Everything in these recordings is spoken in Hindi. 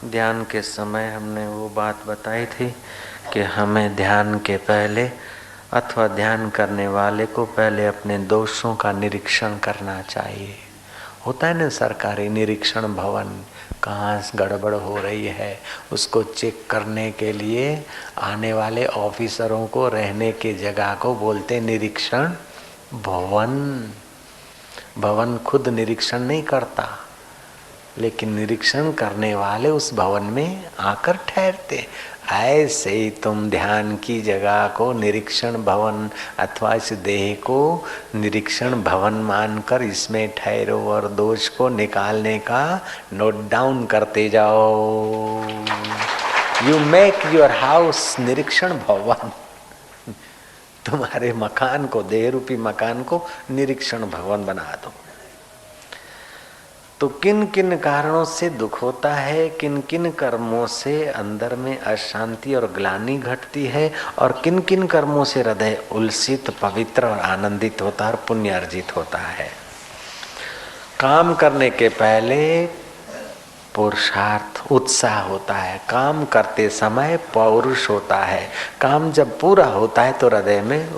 ध्यान के समय हमने वो बात बताई थी कि हमें ध्यान के पहले अथवा ध्यान करने वाले को पहले अपने दोषों का निरीक्षण करना चाहिए। होता है ना सरकारी निरीक्षण भवन, कहाँ गड़बड़ हो रही है उसको चेक करने के लिए आने वाले ऑफिसरों को रहने की जगह को बोलते निरीक्षण भवन। भवन खुद निरीक्षण नहीं करता, लेकिन निरीक्षण करने वाले उस भवन में आकर ठहरते। ऐसे ही तुम ध्यान की जगह को निरीक्षण भवन अथवा इस देह को निरीक्षण भवन मानकर इसमें ठहरो और दोष को निकालने का नोट डाउन करते जाओ। यू मेक योर हाउस निरीक्षण भवन। तुम्हारे मकान को, देह रूपी मकान को निरीक्षण भवन बना दो। तो किन किन कारणों से दुख होता है, किन किन कर्मों से अंदर में अशांति और ग्लानि घटती है, और किन किन कर्मों से हृदय उल्सित, पवित्र और आनंदित होता है और पुण्य अर्जित होता है। काम करने के पहले पुरुषार्थ, उत्साह होता है। काम करते समय पौरुष होता है। काम जब पूरा होता है तो हृदय में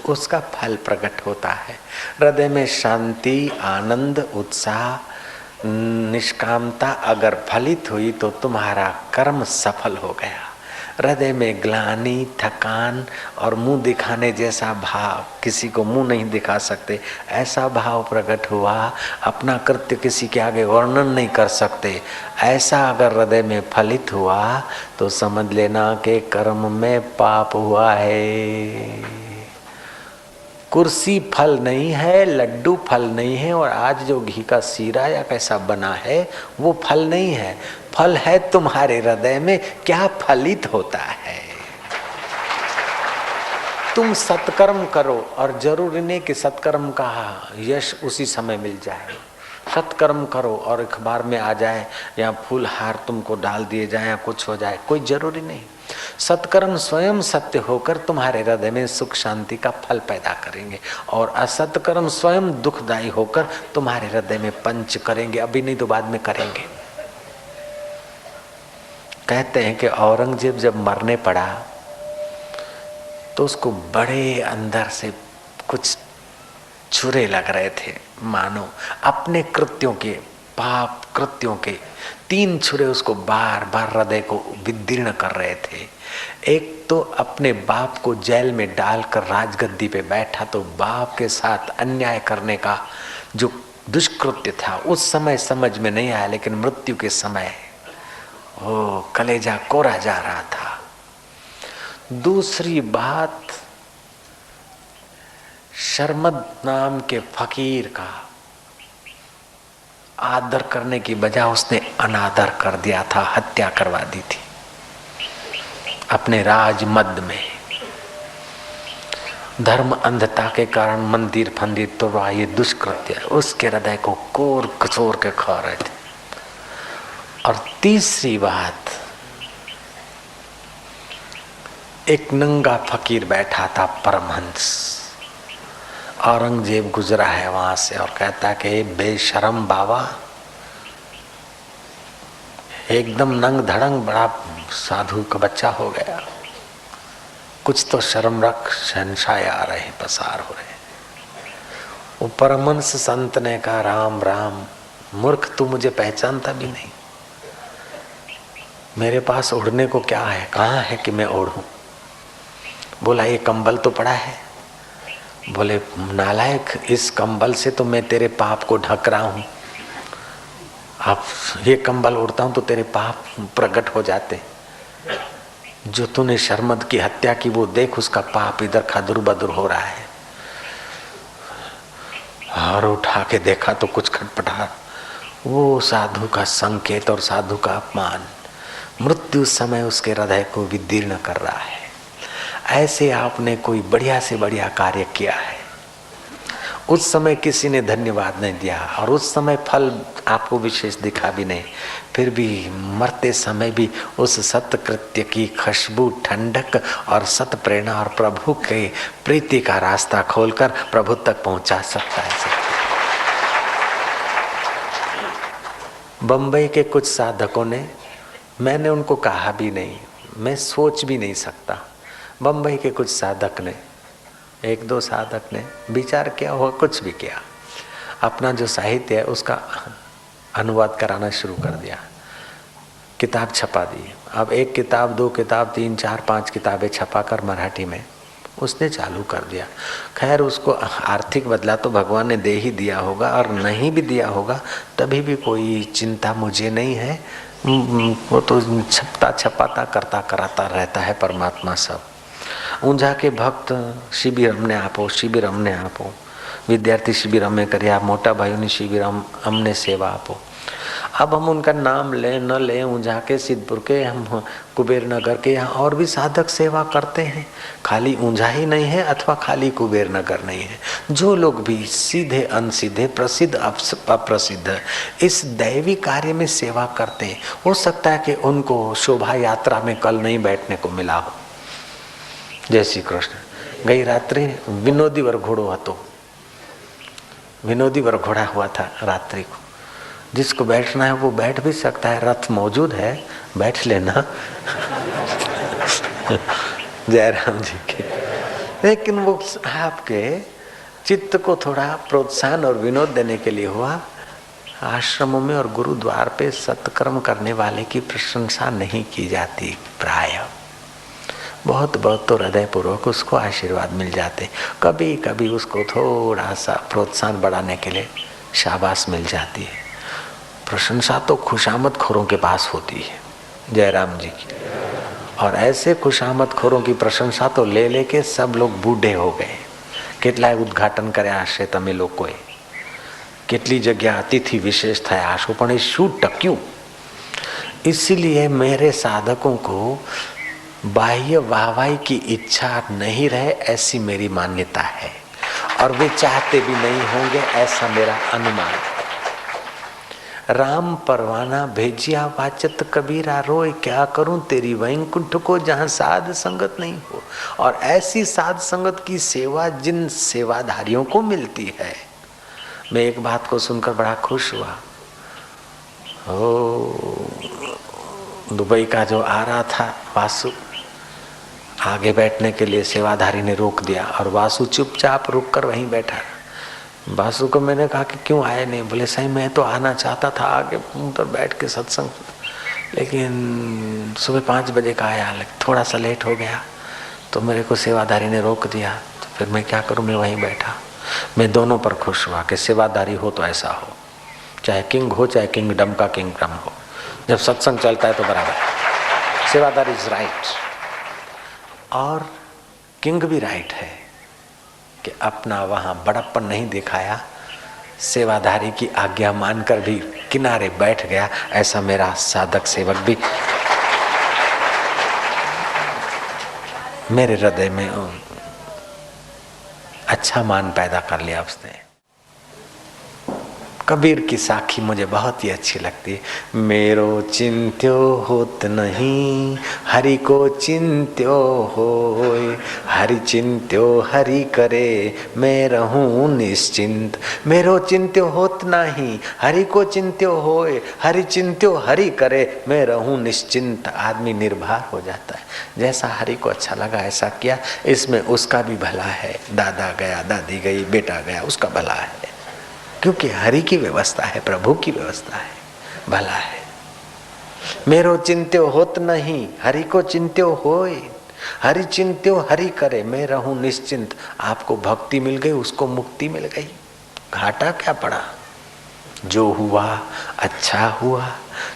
उसका फल प्रकट होता है। हृदय में शांति, आनंद, उत्साह, निष्कामता अगर फलित हुई तो तुम्हारा कर्म सफल हो गया। हृदय में ग्लानि, थकान और मुंह दिखाने जैसा भाव, किसी को मुंह नहीं दिखा सकते ऐसा भाव प्रकट हुआ, अपना कृत्य किसी के आगे वर्णन नहीं कर सकते ऐसा अगर हृदय में फलित हुआ तो समझ लेना कि कर्म में पाप हुआ है। कुर्सी फल नहीं है, लड्डू फल नहीं है, और आज जो घी का सीरा या कैसा बना है वो फल नहीं है। फल है तुम्हारे हृदय में क्या फलित होता है। तुम सत्कर्म करो, और जरूरी नहीं कि सत्कर्म का यश उसी समय मिल जाए। सत्कर्म करो और अखबार में आ जाए या फूल हार तुमको डाल दिए जाए या कुछ हो जाए, कोई जरूरी नहीं। सत्कर्म स्वयं सत्य होकर तुम्हारे हृदय में सुख शांति का फल पैदा करेंगे, और असत्कर्म स्वयं दुखदायी होकर तुम्हारे हृदय में पंच करेंगे। अभी नहीं तो बाद में करेंगे। कहते हैं कि औरंगजेब जब मरने पड़ा तो उसको बड़े अंदर से कुछ छुरे लग रहे थे, मानो अपने कृत्यों के, पाप कृत्यों के 3 छुरे उसको बार बार हृदय को विदीर्ण कर रहे थे। एक तो अपने बाप को जेल में डालकर राजगद्दी पे बैठा तो बाप के साथ अन्याय करने का जो दुष्कृत्य था उस समय समझ में नहीं आया, लेकिन मृत्यु के समय ओ कलेजा कोरा जा रहा था। दूसरी बात, शर्मद नाम के फकीर का आदर करने की बजाय उसने अनादर कर दिया था, हत्या करवा दी थी अपने राजमद में। धर्म अंधता के कारण मंदिर फंदिर तो ये दुष्कृत्य उसके हृदय को कोर कचोर के खा रहे थे। और तीसरी बात, एक नंगा फकीर बैठा था, परमहंस। औरंगजेब गुजरा है वहां से और कहता कि बेशरम बाबा, एकदम नंग धड़ंग बड़ा साधु का बच्चा हो गया, कुछ तो शर्म रख, शहंशाह आ रहे, पसार हो रहे। वो परमहंस संत ने कहा, राम राम मूर्ख, तू मुझे पहचानता भी नहीं। मेरे पास उड़ने को क्या है, कहाँ है कि मैं ओढ़ूं। बोला ये कंबल तो पड़ा है। बोले नालायक, इस कंबल से तो मैं तेरे पाप को ढक रहा हूं। अब ये कंबल उड़ता हूं तो तेरे पाप प्रकट हो जाते। जो तूने शर्मद की हत्या की वो देख, उसका पाप इधर खादुर बदुर हो रहा है। और उठा के देखा तो कुछ खटपटा, वो साधु का संकेत और साधु का अपमान मृत्यु समय उसके हृदय को विदीर्ण कर रहा है। ऐसे आपने कोई बढ़िया से बढ़िया कार्य किया है, उस समय किसी ने धन्यवाद नहीं दिया और उस समय फल आपको विशेष दिखा भी नहीं, फिर भी मरते समय भी उस सत्कृत्य की खुशबू, ठंडक और सत प्रेरणा और प्रभु के प्रीति का रास्ता खोलकर प्रभु तक पहुंचा सकता है। बंबई के कुछ साधकों ने मैंने उनको कहा भी नहीं, मैं सोच भी नहीं सकता। बम्बई के कुछ साधक ने, एक दो साधक ने विचार किया हुआ, कुछ भी किया, अपना जो साहित्य है उसका अनुवाद कराना शुरू कर दिया, किताब छपा दी। अब एक किताब, दो किताब, 3, 4, 5 किताबें छपाकर मराठी में उसने चालू कर दिया। खैर उसको आर्थिक बदला तो भगवान ने दे ही दिया होगा, और नहीं भी दिया होगा तभी भी कोई चिंता मुझे नहीं है। वो तो छपता छपाता करता कराता रहता है परमात्मा सब। ऊंझा के भक्त शिविर अમને આપો, शिविर अમને આપो, विद्यार्थी शिविर અમે કરીએ, આ મોટા ભાઈઓની शिविर अમને सेवा આપो। अब हम उनका नाम लें न लें, ऊंझा के, सिद्धपुर के, हम कुबेर नगर के, यहाँ और भी साधक सेवा करते हैं। खाली ऊंझा ही नहीं है अथवा खाली कुबेर नगर नहीं है। जो लोग भी सीधे अनसीधे, प्रसिद्ध अप्रसिद्ध इस दैवी कार्य में सेवा करते हैं, हो सकता है कि उनको शोभा यात्रा में कल नहीं बैठने को मिला हो। जय श्री कृष्ण। गई रात्रि विनोदी वरघोड़ो हतो, विनोदी वरघोड़ा हुआ था रात्रि को। जिसको बैठना है वो बैठ भी सकता है, रथ मौजूद है, बैठ लेना। जयराम जी के। लेकिन वो आपके चित्त को थोड़ा प्रोत्साहन और विनोद देने के लिए हुआ। आश्रमों में और गुरुद्वार पे सत्कर्म करने वाले की प्रशंसा नहीं की जाती प्राय। बहुत बहुत तो हृदय पूर्वक उसको आशीर्वाद मिल जाते, कभी कभी उसको थोड़ा सा प्रोत्साहन बढ़ाने के लिए शाबाश मिल जाती है। प्रशंसा तो खुशामद खोरों के पास होती है, जयराम जी की। और ऐसे खुशामद खोरों की प्रशंसा तो ले लेके सब लोग बूढ़े हो गए। કેટલાય ઉદ્ઘાટન કર્યા હશે તમે લોકોએ, કેટલી જગ્યા અતિથि विशेष થયા હશો, પણ એ શું ટક્યું? इसीलिए मेरे साधकों को बाह्य वाहवाही की इच्छा नहीं रहे ऐसी मेरी मान्यता है, और वे चाहते भी नहीं होंगे ऐसा मेरा अनुमान है। राम परवाना भेजिया वाचत कबीरा रोए, क्या करूं तेरी वैकुंठ को जहां साध संगत नहीं हो। और ऐसी साध संगत की सेवा जिन सेवाधारियों को मिलती है। मैं एक बात को सुनकर बड़ा खुश हुआ। दुबई का जो आ रहा था वासु, आगे बैठने के लिए सेवाधारी ने रोक दिया और वासु चुपचाप रुक कर वहीं बैठा। वासु को मैंने कहा कि क्यों आए नहीं? बोले साईं मैं तो आना चाहता था आगे उधर बैठ के सत्संग, लेकिन सुबह 5 बजे का आया, थोड़ा सा लेट हो गया तो मेरे को सेवाधारी ने रोक दिया, तो फिर मैं क्या करूं, मैं वहीं बैठा। मैं दोनों पर खुश हुआ कि सेवाधारी हो तो ऐसा हो, चाहे किंग हो चाहे किंगडम का किंगडम हो। जब सत्संग चलता है तो बराबर है, सेवाधारी इज राइट। और किंग भी राइट है कि अपना वहां बड़प्पन नहीं दिखाया, सेवाधारी की आज्ञा मानकर भी किनारे बैठ गया। ऐसा मेरा साधक सेवक भी मेरे हृदय में अच्छा मान पैदा कर लिया उसने। कबीर की साखी मुझे बहुत ही अच्छी लगती है। मेरो चिंत्यो होत नहीं, हरि को चिंत्यो होय, हरि चिंत्यो हरि करे, मैं रहूं निश्चिंत। मेरो चिंत्यो होत नहीं, हरि को चिंत्यो होय, हरि चिंत्यो हरि करे, मैं रहूं निश्चिंत। आदमी निर्भर हो जाता है, जैसा हरि को अच्छा लगा ऐसा किया। इसमें उसका भी भला है, दादा गया दादी गई बेटा गया, उसका भला है, क्योंकि हरि की व्यवस्था है, प्रभु की व्यवस्था है, भला है। मेरो चिंत्यो होत नहीं, हरि को चिंत्यो होय, हरि चिंत्यो हरि करे, मैं रहूं निश्चिंत। आपको भक्ति मिल गई, उसको मुक्ति मिल गई, घाटा क्या पड़ा? जो हुआ अच्छा हुआ,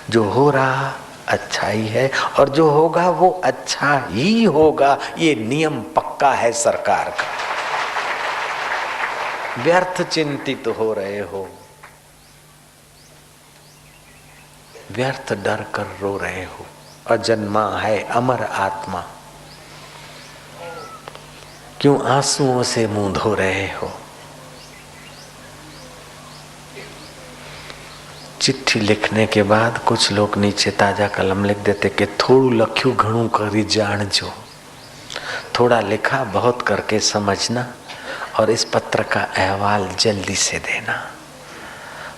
जो हो रहा अच्छा ही है, और जो होगा वो अच्छा ही होगा। ये नियम पक्का है सरकार का। व्यर्थ चिंतित हो रहे हो, व्यर्थ डर कर रो रहे हो। अजन्मा है अमर आत्मा, क्यों आंसुओं से मुंह धो रहे हो? चिट्ठी लिखने के बाद कुछ लोग नीचे ताजा कलम लिख देते कि थोड़ू लख्यू घणू करी जाणजो। थोड़ा लिखा बहुत करके समझना, और इस पत्र का अहवाल जल्दी से देना।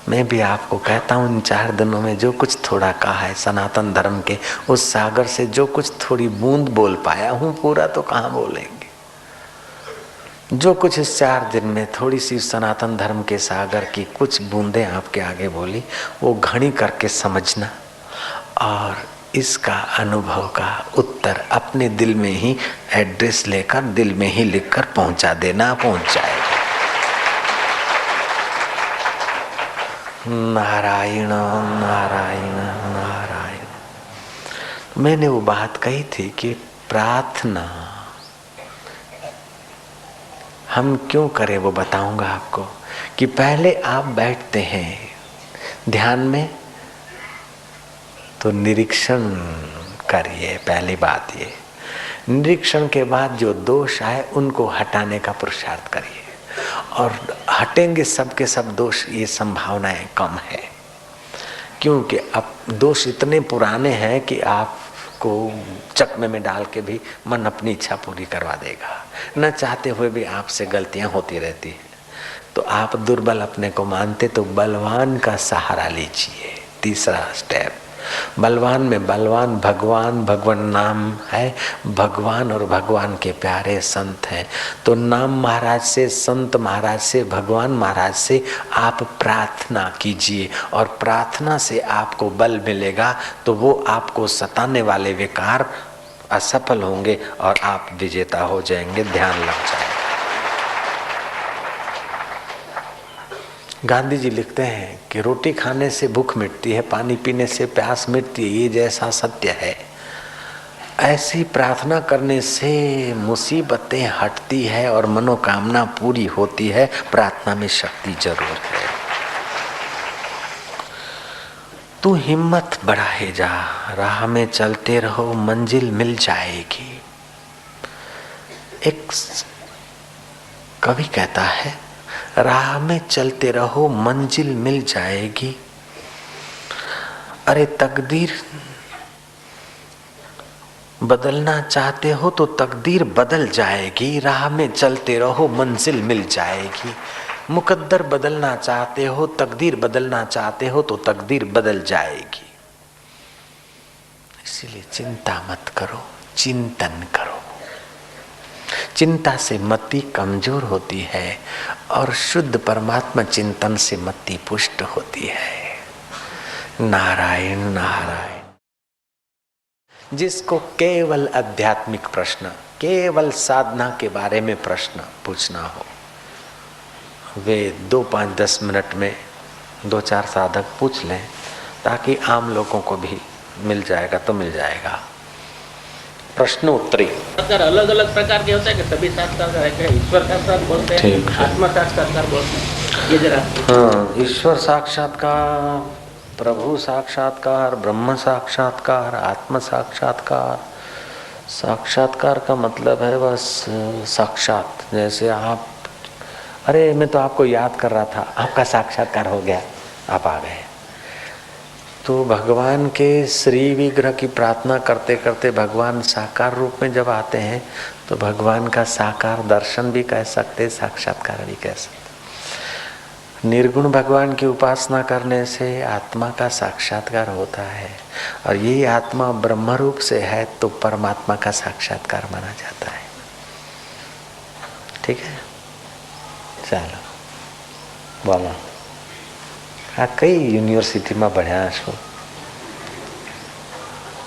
मैं भी आपको कहता हूँ इन 4 दिनों में जो कुछ थोड़ा कहा है सनातन धर्म के, उस सागर से जो कुछ थोड़ी बूंद बोल पाया हूँ, पूरा तो कहाँ बोलेंगे। जो कुछ इस 4 दिन में थोड़ी सी सनातन धर्म के सागर की कुछ बूंदें आपके आगे बोली, वो घड़ी करके समझना और इसका अनुभव का उत्तर अपने दिल में ही एड्रेस लेकर दिल में ही लिखकर पहुंचा देना, पहुंच जाएगा। नारायण नारायण नारायण। मैंने वो बात कही थी कि प्रार्थना हम क्यों करें वो बताऊंगा आपको। कि पहले आप बैठते हैं ध्यान में तो निरीक्षण करिए। पहली बात ये, निरीक्षण के बाद जो दोष आए उनको हटाने का पुरुषार्थ करिए, और हटेंगे सब के सब दोष, ये संभावनाएं कम है। क्योंकि अब दोष इतने पुराने हैं कि आपको चकमे में डाल के भी मन अपनी इच्छा पूरी करवा देगा। न चाहते हुए भी आपसे गलतियां होती रहती हैं। तो आप दुर्बल अपने को मानते तो बलवान का सहारा लीजिए। तीसरा स्टेप, बलवान में बलवान भगवान, भगवान नाम है, भगवान और भगवान के प्यारे संत हैं। तो नाम महाराज से, संत महाराज से, भगवान महाराज से आप प्रार्थना कीजिए, और प्रार्थना से आपको बल मिलेगा तो वो आपको सताने वाले विकार असफल होंगे और आप विजेता हो जाएंगे, ध्यान लग जाएगा। गांधी जी लिखते हैं कि रोटी खाने से भूख मिटती है, पानी पीने से प्यास मिटती है, ये जैसा सत्य है ऐसी प्रार्थना करने से मुसीबतें हटती है और मनोकामना पूरी होती है। प्रार्थना में शक्ति जरूर है। तू हिम्मत बढ़ाए जा, राह में चलते रहो मंजिल मिल जाएगी। एक कवि कहता है, राह में चलते रहो मंजिल मिल जाएगी। अरे तकदीर बदलना चाहते हो तो तकदीर बदल जाएगी, राह में चलते रहो मंजिल मिल जाएगी। मुकद्दर बदलना चाहते हो, तकदीर बदलना चाहते हो तो तकदीर बदल जाएगी। इसीलिए चिंता मत करो, चिंतन करो। चिंता से मति कमजोर होती है और शुद्ध परमात्मा चिंतन से मति पुष्ट होती है। नारायण नारायण। जिसको केवल आध्यात्मिक प्रश्न, केवल साधना के बारे में प्रश्न पूछना हो, वे 2, 5, 10 मिनट में 2-4 साधक पूछ लें, ताकि आम लोगों को भी मिल जाएगा तो मिल जाएगा। प्रश्न उत्तरी अलग अलग प्रकार के होते हैं कि सभी साक्षात्कार है, ईश्वर साक्षात्कार बोलते हैं, आत्मा साक्षात्कार बोलते हैं, ये जरा। हाँ, ईश्वर साक्षात्कार, प्रभु साक्षात्कार, ब्रह्म साक्षात्कार, आत्म साक्षात्कार। साक्षात्कार का मतलब है बस साक्षात। जैसे आप, अरे मैं तो आपको याद कर रहा था, आपका साक्षात्कार हो गया, आप आ गए। तो भगवान के श्री विग्रह की प्रार्थना करते करते भगवान साकार रूप में जब आते हैं तो भगवान का साकार दर्शन भी कह सकते, साक्षात्कार भी कह सकते। निर्गुण भगवान की उपासना करने से आत्मा का साक्षात्कार होता है, और यही आत्मा ब्रह्म रूप से है तो परमात्मा का साक्षात्कार माना जाता है। ठीक है, चलो बोलो। हाँ, कई यूनिवर्सिटी में बढ़िया छो।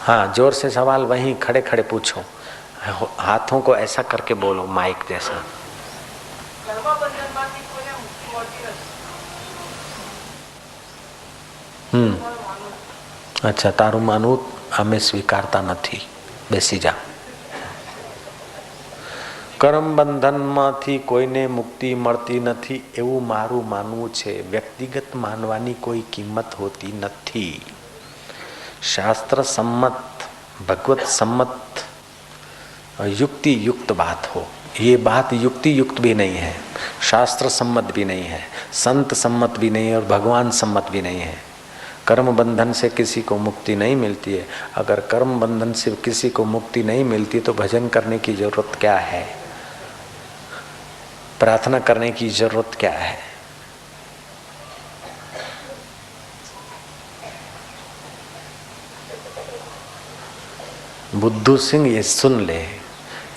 हाँ, जोर से सवाल वहीं खड़े खड़े पूछो, हाथों को ऐसा करके बोलो माइक जैसा। अच्छा, तारू मानવું અમે સ્વીકારતા નથી, બેસી જા। કર્મ બંધનમાંથી કોઈને મુક્તિ મળતી નથી એવું મારું માનવું છે। વ્યક્તિગત માનવાની કોઈ કિંમત હોતી નથી। शास्त्र सम्मत, भगवत सम्मत, युक्ति युक्त बात हो। ये बात युक्ति युक्त भी नहीं है, शास्त्र सम्मत भी नहीं है, संत सम्मत भी नहीं है और भगवान सम्मत भी नहीं है। कर्म बंधन से किसी को मुक्ति नहीं मिलती है। अगर कर्म बंधन से किसी को मुक्ति नहीं मिलती तो भजन करने की जरूरत क्या है, प्रार्थना करने की जरूरत क्या है? बुद्धू सिंह ये सुन ले।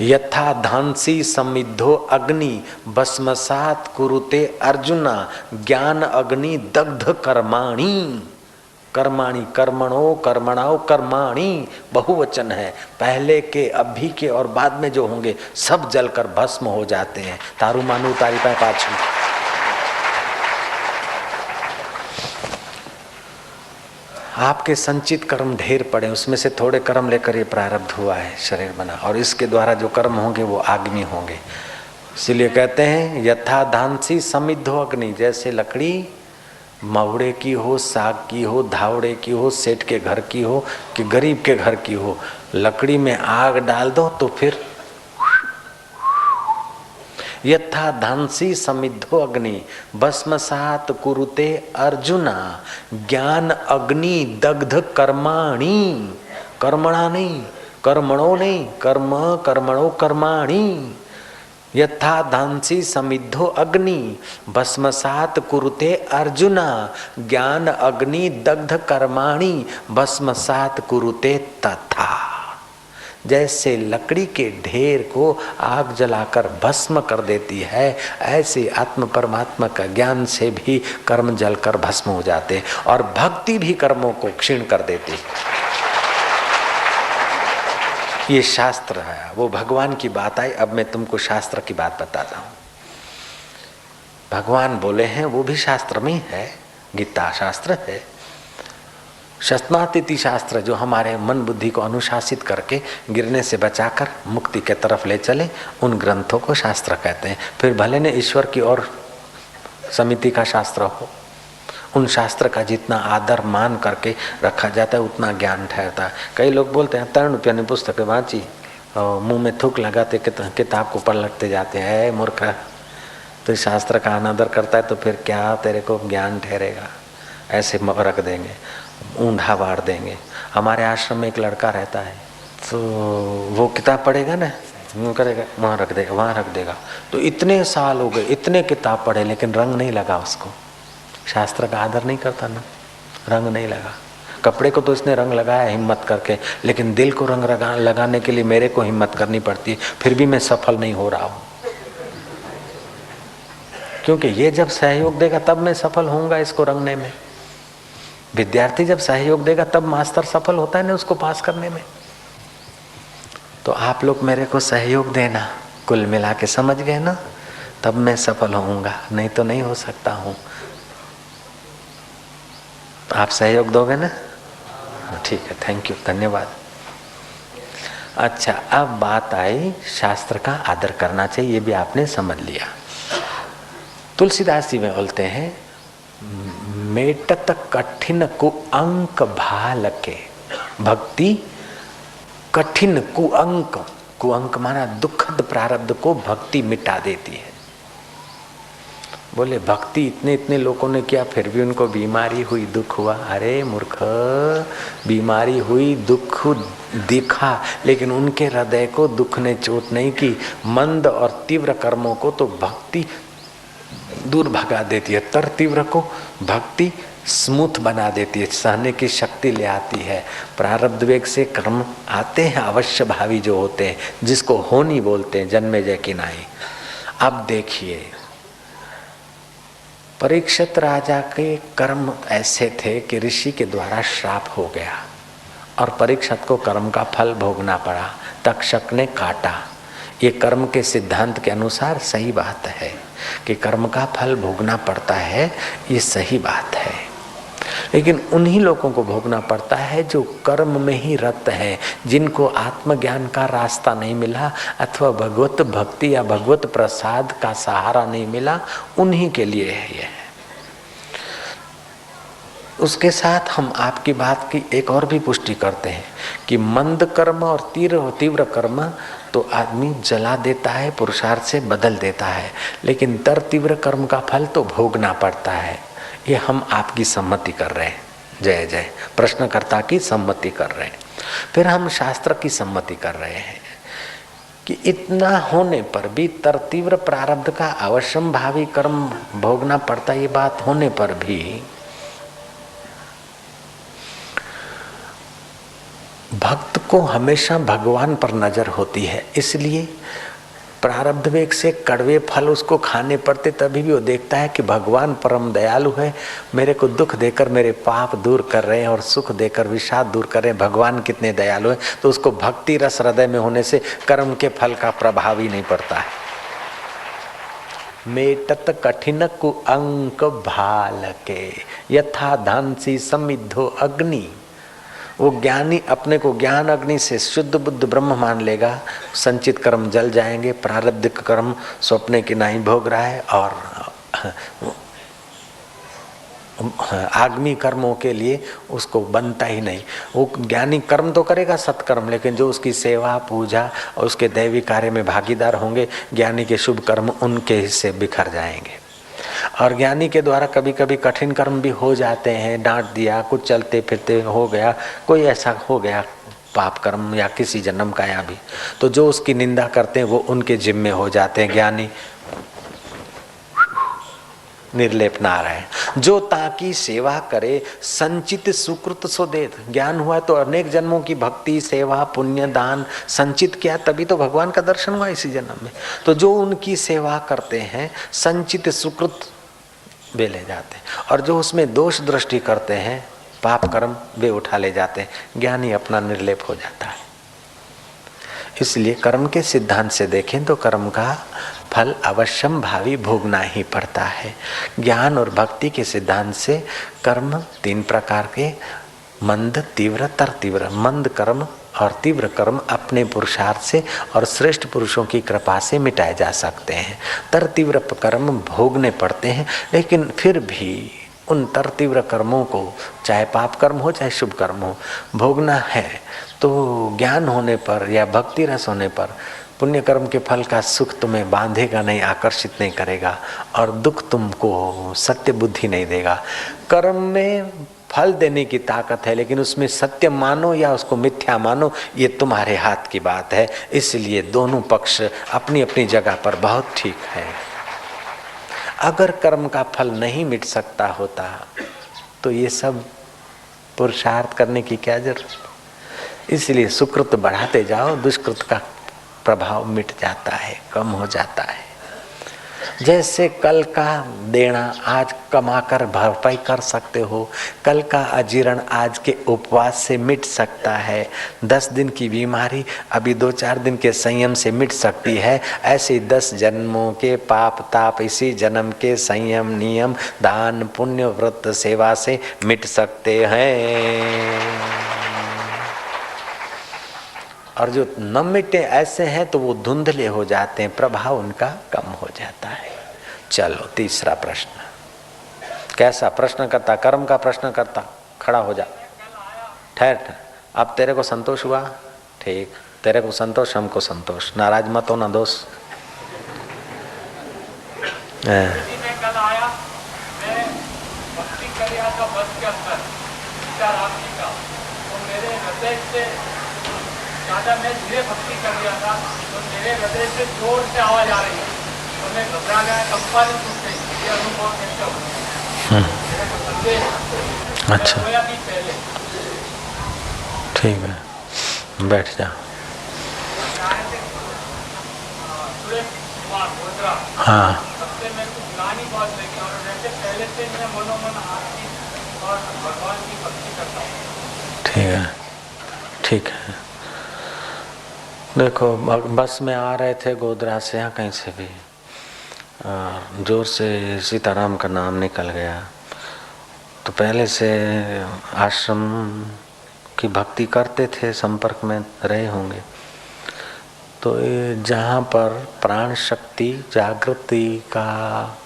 यथा धांसी समिद्धो अग्नि भस्मसात कुरुते अर्जुना ज्ञान अग्नि दग्ध कर्माणि। कर्माणि कर्मणो कर्मणाओ कर्माणि बहुवचन है। पहले के, अभी के और बाद में जो होंगे सब जलकर भस्म हो जाते हैं। तारू मानू तारी पाए पाछू। आपके संचित कर्म ढेर पड़े, उसमें से थोड़े कर्म लेकर ये प्रारब्ध हुआ है, शरीर बना, और इसके द्वारा जो कर्म होंगे वो आग्नि होंगे। इसीलिए कहते हैं यथा धांसी समिद्धो अग्नि। जैसे लकड़ी महुड़े की हो, साग की हो, धावड़े की हो, सेठ के घर की हो कि गरीब के घर की हो, लकड़ी में आग डाल दो तो फिर यथा धांसी समिद्धो अग्नि भस्मसात कुरुते अर्जुना ज्ञान अग्नि दग्ध कर्माणि। कर्मणा नहीं, कर्मणो नहीं, कर्म कर्मणो कर्माणि। यथा धांसी समिद्धो अग्नि भस्मसात कुरुते अर्जुना ज्ञान अग्नि दग्ध कर्माणि भस्मसात कुरुते तथा। जैसे लकड़ी के ढेर को आग जलाकर भस्म कर देती है, ऐसे आत्म परमात्मा का ज्ञान से भी कर्म जलकर भस्म हो जाते, और भक्ति भी कर्मों को क्षीण कर देती। ये शास्त्र है, वो भगवान की बात आई। अब मैं तुमको शास्त्र की बात बताता हूँ। भगवान बोले हैं वो भी शास्त्र में है, गीता शास्त्र है। शस्त्रातिथि शास्त्र जो हमारे मन बुद्धि को अनुशासित करके गिरने से बचाकर मुक्ति के तरफ ले चले, उन ग्रंथों को शास्त्र कहते हैं। फिर भले ने ईश्वर की और समिति का शास्त्र हो, उन शास्त्र का जितना आदर मान करके रखा जाता है उतना ज्ञान ठहरता है। कई लोग बोलते हैं 3 रुपये ने पुस्तकें वाँची और मुँह में थूक लगाते किताब को पलटते जाते हैं। मूर्ख, तो शास्त्र का अनादर करता है तो फिर क्या तेरे को ज्ञान ठहरेगा? ऐसे रख देंगे, ऊंधा वाड़ देंगे। हमारे आश्रम में एक लड़का रहता है, तो वो किताब पढ़ेगा ना, वो करेगा वहाँ रख देगा, वहाँ रख देगा। तो इतने साल हो गए, इतने किताब पढ़े, लेकिन रंग नहीं लगा उसको। शास्त्र का आदर नहीं करता ना, रंग नहीं लगा। कपड़े को तो इसने रंग लगाया हिम्मत करके, लेकिन दिल को रंग लगाने के लिए मेरे को हिम्मत करनी पड़ती है, फिर भी मैं सफल नहीं हो रहा हूँ। क्योंकि ये जब सहयोग देगा तब मैं सफल होऊंगा इसको रंगने में। विद्यार्थी जब सहयोग देगा तब मास्टर सफल होता है ना उसको पास करने में। तो आप लोग मेरे को सहयोग देना, कुल मिला के समझ गए ना, तब मैं सफल होऊंगा, नहीं तो नहीं हो सकता हूँ। आप सहयोग दोगे ना? ठीक है, थैंक यू, धन्यवाद। अच्छा, अब बात आई शास्त्र का आदर करना चाहिए, ये भी आपने समझ लिया। तुलसीदास जी में बोलते हैं मेटत कठिन कुअंक भाल के। भक्ति कठिन कुअंक, कुअंक माना दुखद प्रारब्ध को भक्ति मिटा देती है। बोले भक्ति इतने इतने लोगों ने किया फिर भी उनको बीमारी हुई, दुख हुआ। अरे मूर्ख, बीमारी हुई, दुख दिखा, लेकिन उनके हृदय को दुख ने चोट नहीं की। मंद और तीव्र कर्मों को तो भक्ति दूर भगा देती है, तर तीव्र को भक्ति स्मूथ बना देती है, सहने की शक्ति ले आती है। प्रारब्ध वेग से कर्म आते हैं अवश्य भावी जो होते हैं, जिसको होनी बोलते हैं, जन्मेजय की नाई। अब देखिए, परीक्षित राजा के कर्म ऐसे थे कि ऋषि के द्वारा श्राप हो गया और परीक्षित को कर्म का फल भोगना पड़ा। तक्षक ने काटा। ये कर्म के सिद्धांत के अनुसार सही बात है कि कर्म का फल भोगना पड़ता है, ये सही बात है। लेकिन उन्हीं लोगों को भोगना पड़ता है जो कर्म में ही रत है, जिनको आत्मज्ञान का रास्ता नहीं मिला अथवा भगवत भक्ति या भगवत प्रसाद का सहारा नहीं मिला, उन्हीं के लिए है यह। उसके साथ हम आपकी बात की एक और भी पुष्टि करते हैं कि मंद कर्म और तीव्र कर्म तो आदमी जला देता है, पुरुषार्थ से बदल देता है, लेकिन तर तीव्र कर्म का फल तो भोगना पड़ता है। ये हम आपकी सम्मति कर रहे हैं, जय जय, प्रश्नकर्ता की सम्मति कर रहे हैं। फिर हम शास्त्र की सम्मति कर रहे हैं कि इतना होने पर भी तर तीव्र प्रारब्ध का अवश्यम भावी कर्म भोगना पड़ता, ये बात होने पर भी भक्त को हमेशा भगवान पर नजर होती है, इसलिए प्रारब्ध वेग से कड़वे फल उसको खाने पड़ते, तभी भी वो देखता है कि भगवान परम दयालु है, मेरे को दुख देकर मेरे पाप दूर कर रहे हैं और सुख देकर विषाद दूर कर रहे हैं, भगवान कितने दयालु हैं। तो उसको भक्ति रस हृदय में होने से कर्म के फल का प्रभाव ही नहीं पड़ता है। मेटत कठिन कु अंक भाल के यथा धांसी समिद्धो अग्नि। वो ज्ञानी अपने को ज्ञान अग्नि से शुद्ध बुद्ध ब्रह्म मान लेगा, संचित कर्म जल जाएंगे, प्रारब्ध कर्म स्वप्ने की नहीं भोग रहा है और आगामी कर्मों के लिए उसको बनता ही नहीं। वो ज्ञानी कर्म तो करेगा सत्कर्म, लेकिन जो उसकी सेवा पूजा और उसके दैवी कार्य में भागीदार होंगे, ज्ञानी के शुभ कर्म उनके हिस्से बिखर जाएंगे। और ज्ञानी के द्वारा कभी कभी कठिन कर्म भी हो जाते हैं, डांट दिया, कुछ चलते फिरते हो गया, कोई ऐसा हो गया पाप कर्म या किसी जन्म का या भी, तो जो उसकी निंदा करते हैं वो उनके जिम्मे हो जाते हैं। ज्ञानी निर्लेप नारायण जो ताकि सेवा करे संचित सुकृत सो देत। ज्ञान हुआ तो अनेक जन्मों की भक्ति सेवा पुण्य दान संचित किया, तभी तो भगवान का दर्शन हुआ इसी जन्म में। तो जो उनकी सेवा करते हैं संचित सुकृत वे ले जाते हैं, और जो उसमें दोष दृष्टि करते हैं पाप कर्म वे उठा ले जाते हैं। ज्ञानी अपना निर्लेप हो जाता है। इसलिए कर्म के सिद्धांत से देखें तो कर्म का फल अवश्यम भावी भोगना ही पड़ता है। ज्ञान और भक्ति के सिद्धांत से कर्म तीन प्रकार के, मंद तीव्र तर तीव्र। मंद कर्म और तीव्र कर्म अपने पुरुषार्थ से और श्रेष्ठ पुरुषों की कृपा से मिटाए जा सकते हैं। तर तीव्र कर्म भोगने पड़ते हैं, लेकिन फिर भी उन तर तीव्र कर्मों को, चाहे पाप कर्म हो चाहे शुभ कर्म हो, भोगना है। तो ज्ञान होने पर या भक्ति रस होने पर पुण्य कर्म के फल का सुख तुम्हें बांधेगा नहीं, आकर्षित नहीं करेगा, और दुख तुमको सत्य बुद्धि नहीं देगा। कर्म में फल देने की ताकत है, लेकिन उसमें सत्य मानो या उसको मिथ्या मानो ये तुम्हारे हाथ की बात है। इसलिए दोनों पक्ष अपनी अपनी जगह पर बहुत ठीक है। अगर कर्म का फल नहीं मिट सकता होता तो ये सब पुरुषार्थ करने की क्या जरूरत। इसलिए सुकृत बढ़ाते जाओ, दुष्कृत का प्रभाव मिट जाता है, कम हो जाता है। जैसे कल का देना आज कमाकर भरपाई कर सकते हो, कल का अजीर्ण आज के उपवास से मिट सकता है। 10 दिन की बीमारी अभी 2-4 दिन के संयम से मिट सकती है। ऐसे 10 जन्मों के पाप ताप इसी जन्म के संयम नियम दान पुण्य व्रत सेवा से मिट सकते हैं। और जो न मिटे ऐसे हैं तो वो धुंधले हो जाते हैं, प्रभाव उनका कम हो जाता है। चलो तीसरा प्रश्न। कैसा प्रश्न करता? कर्म का प्रश्न करता। खड़ा हो जा, ठहर। अब तेरे को संतोष हुआ? ठीक, तेरे को संतोष हमको संतोष। नाराज मत हो ना दोस्त। मैं धीरे भक्ति कर दिया था तो मेरे हृदय से जोर से आवाज आ रही है, तो मैं घबरा गया, कंपा नहीं टूट गई। ये अनुभव कैसे हो? अच्छा, पहले ठीक है, बैठ जा। हाँ, सबसे मेरे को गानी बहुत लगी और वैसे पहले से मैं मनोमन आरती और भगवान की भक्ति करता हूँ। ठीक है, ठीक है। देखो बस में आ रहे थे गोधरा से या कहीं से भी, जोर से सीताराम का नाम निकल गया। तो पहले से आश्रम की भक्ति करते थे, संपर्क में रहे होंगे। तो जहाँ पर प्राण शक्ति जागृति का,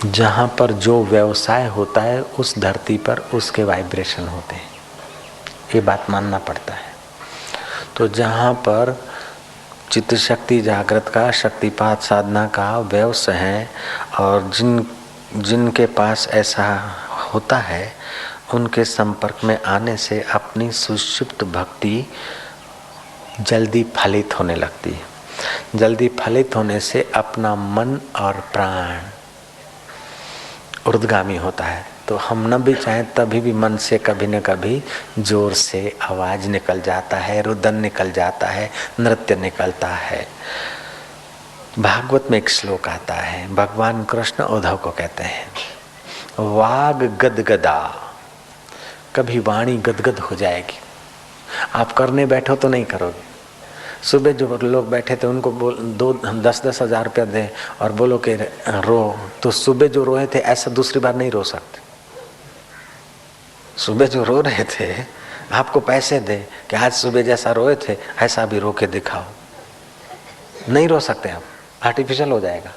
जहाँ पर जो व्यवसाय होता है उस धरती पर उसके वाइब्रेशन होते हैं, ये बात मानना पड़ता है। तो जहाँ पर चित्त शक्ति जागृत का शक्तिपात साधना का व्यवसाय है और जिनके पास ऐसा होता है उनके संपर्क में आने से अपनी सुषुप्त भक्ति जल्दी फलित होने लगती है। जल्दी फलित होने से अपना मन और प्राण ऊर्ध्वगामी होता है, तो हम न भी चाहें तभी भी मन से कभी न कभी जोर से आवाज निकल जाता है, रुदन निकल जाता है, नृत्य निकलता है। भागवत में एक श्लोक आता है, भगवान कृष्ण उद्धव को कहते हैं, वाग गदगदा, कभी वाणी गदगद हो जाएगी। आप करने बैठो तो नहीं करोगे। सुबह जो लोग बैठे थे उनको बोल 10-10 हज़ार रुपया दें और बोलो कि रो, तो सुबह जो रोए थे ऐसा दूसरी बार नहीं रो सकते। सुबह जो रो रहे थे आपको पैसे दे कि आज सुबह जैसा रोए थे ऐसा भी रो के दिखाओ, नहीं रो सकते आप, आर्टिफिशियल हो जाएगा।